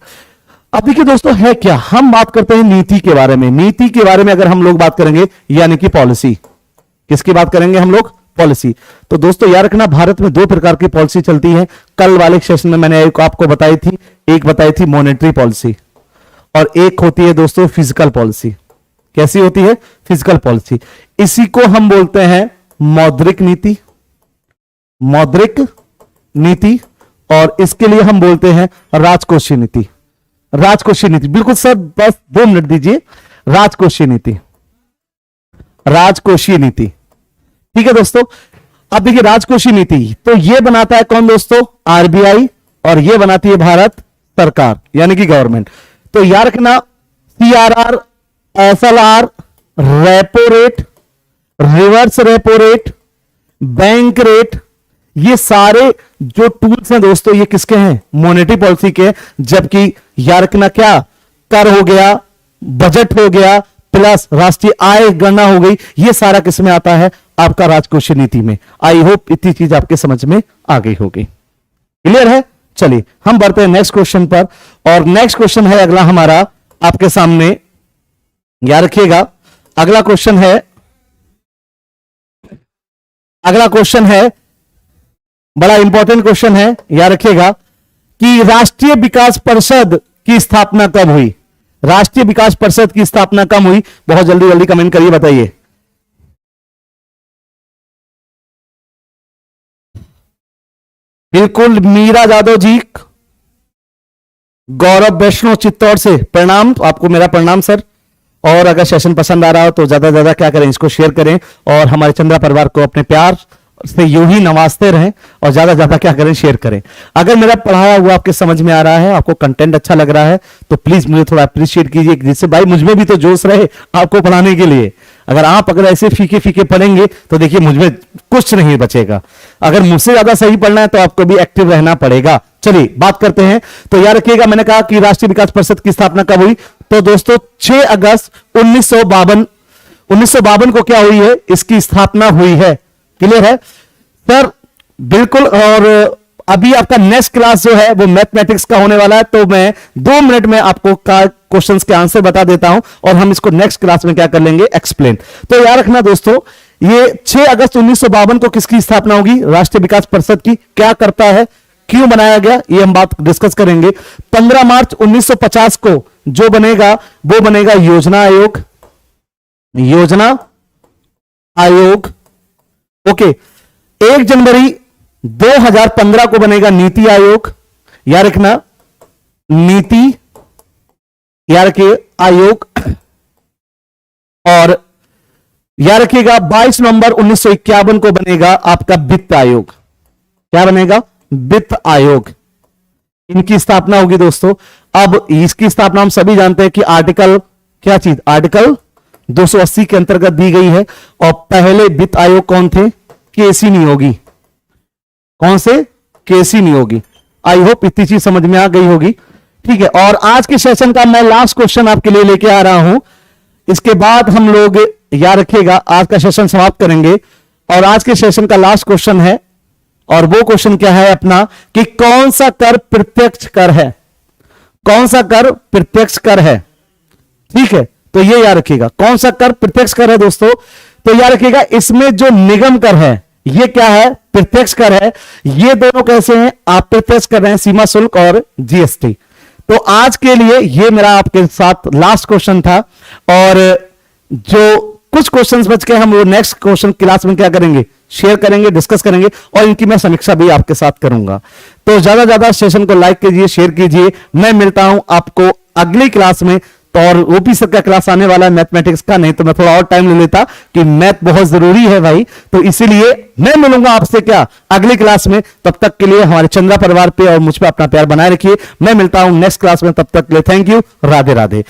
अब देखिए दोस्तों, है क्या? हम बात करते हैं नीति के बारे में। नीति के बारे में अगर हम लोग बात करेंगे, यानी कि पॉलिसी। किसकी बात करेंगे हम लोग? पॉलिसी। तो दोस्तों याद रखना, भारत में दो प्रकार की पॉलिसी चलती है। कल वाले सेशन में मैंने आपको बताई थी, एक बताई थी मॉनेटरी पॉलिसी, और एक होती है दोस्तों फिजिकल पॉलिसी। कैसी होती है? Physical policy. इसी को हम बोलते हैं मौद्रिक नीति। मौद्रिक नीति, और इसके लिए हम बोलते हैं राजकोषीय नीति। राजकोषीय नीति, बिल्कुल सर, बस 2 मिनट दीजिए। राजकोषीय नीति, राजकोषीय नीति। ठीक है दोस्तों, अब देखिए राजकोषीय नीति तो ये बनाता है कौन दोस्तों? आरबीआई, और ये बनाती है भारत सरकार, यानी कि गवर्नमेंट। तो याद रखना, CRR SLR, repo rate, reverse repo rate, bank rate, ये सारे जो टूल्स हैं दोस्तों ये किसके हैं? मॉनेटरी पॉलिसी के। जबकि याद रखना क्या, कर हो गया, बजट हो गया, प्लस राष्ट्रीय आय गणना हो गई, ये सारा किसमें आता है? आपका राजकोषीय नीति में। आई होप इतनी चीज आपके समझ में आ गई होगी। क्लियर है? चलिए हम बढ़ते हैं नेक्स्ट क्वेश्चन पर। और नेक्स्ट क्वेश्चन है अगला हमारा आपके सामने, याद रखिएगा। अगला क्वेश्चन है बड़ा इंपॉर्टेंट क्वेश्चन है, याद रखिएगा कि राष्ट्रीय विकास परिषद की स्थापना कब हुई? राष्ट्रीय विकास परिषद की स्थापना कब हुई? बहुत जल्दी जल्दी कमेंट करिए, बताइए। बिल्कुल मीरा जादव जी, गौरव वैष्णव चित्तौड़ से प्रणाम, आपको मेरा प्रणाम सर। और अगर सेशन पसंद आ रहा हो तो ज्यादा से ज्यादा क्या करें, इसको शेयर करें और हमारे चंद्रा परिवार को अपने प्यार से यूं ही नवाजते रहें और ज्यादा ज्यादा क्या करें, शेयर करें। अगर मेरा पढ़ाया हुआ आपके समझ में आ रहा है, आपको कंटेंट अच्छा लग रहा है, तो प्लीज मुझे थोड़ा अप्रिशिएट कीजिए, जिससे भाई मुझमें भी तो जोश रहे आपको पढ़ाने के लिए। अगर ऐसे फीके फीके पढ़ेंगे तो देखिए मुझमें कुछ नहीं बचेगा। अगर मुझसे ज्यादा सही पढ़ना है तो आपको भी एक्टिव रहना पड़ेगा। चलिए बात करते हैं। तो याद रखिएगा, मैंने कहा कि राष्ट्रीय विकास परिषद की स्थापना कब हुई? तो दोस्तों 6 अगस्त 1952 को क्या हुई है? इसकी स्थापना हुई है। क्लियर है सर? बिल्कुल। और अभी आपका नेक्स्ट क्लास जो है वो मैथमेटिक्स का होने वाला है, तो मैं 2 मिनट में आपको क्वेश्चंस के आंसर बता देता हूं और हम इसको नेक्स्ट क्लास में क्या कर लेंगे, एक्सप्लेन। तो याद रखना दोस्तों, ये 6 अगस्त 1952 को किसकी स्थापना होगी? राष्ट्रीय विकास परिषद की। क्या करता है, क्यों बनाया गया, ये हम बात डिस्कस करेंगे। 15 मार्च 1950 को जो बनेगा वो बनेगा योजना आयोग। योजना आयोग, ओके। 1 जनवरी 2015 को बनेगा नीति आयोग। याद रखना, नीति याद रखिए आयोग। और याद रखिएगा 22 नवंबर 1951 को बनेगा आपका वित्त आयोग। क्या बनेगा? वित्त आयोग। इनकी स्थापना होगी दोस्तों। अब इसकी स्थापना हम सभी जानते हैं कि आर्टिकल, क्या चीज, आर्टिकल 280 के अंतर्गत दी गई है। और पहले वित्त आयोग कौन थे? केसी नियोगी। कौन से? केसी नियोगी। आई होप इतनी चीज समझ में आ गई होगी। ठीक है। और आज के सेशन का मैं लास्ट क्वेश्चन आपके लिए लेके आ रहा हूं। इसके बाद हम लोग, याद रखिएगा, आज का सेशन समाप्त करेंगे। और आज के सेशन का लास्ट क्वेश्चन है, और वो क्वेश्चन क्या है अपना, कि कौन सा कर प्रत्यक्ष कर है? कौन सा कर प्रत्यक्ष कर है? ठीक है, तो ये याद रखिएगा, कौन सा कर प्रत्यक्ष कर है दोस्तों। तो याद रखिएगा, इसमें जो निगम कर है ये क्या है? प्रत्यक्ष कर है। ये दोनों कैसे हैं? आप प्रत्यक्ष कर रहे हैं, सीमा शुल्क और जीएसटी। तो आज के लिए ये मेरा आपके साथ लास्ट क्वेश्चन था। और जो कुछ क्वेश्चंस बच के हम वो नेक्स्ट क्वेश्चन क्लास में क्या करेंगे, शेयर करेंगे, डिस्कस करेंगे, और इनकी मैं समीक्षा भी आपके साथ करूंगा। तो ज्यादा ज्यादा सेशन को लाइक कीजिए, शेयर कीजिए। मैं मिलता हूं आपको अगली क्लास में। तो और ओपी सर का क्लास आने वाला है मैथमेटिक्स का, नहीं तो मैं थोड़ा और टाइम ले लेता, कि मैथ बहुत जरूरी है भाई। तो इसीलिए मैं मिलूंगा आपसे क्या, अगली क्लास में। तब तक के लिए हमारे चंद्रा परिवार पे और मुझ पे अपना प्यार बनाए रखिए। मैं मिलता हूं नेक्स्ट क्लास में, तब तक के लिए थैंक यू, राधे राधे।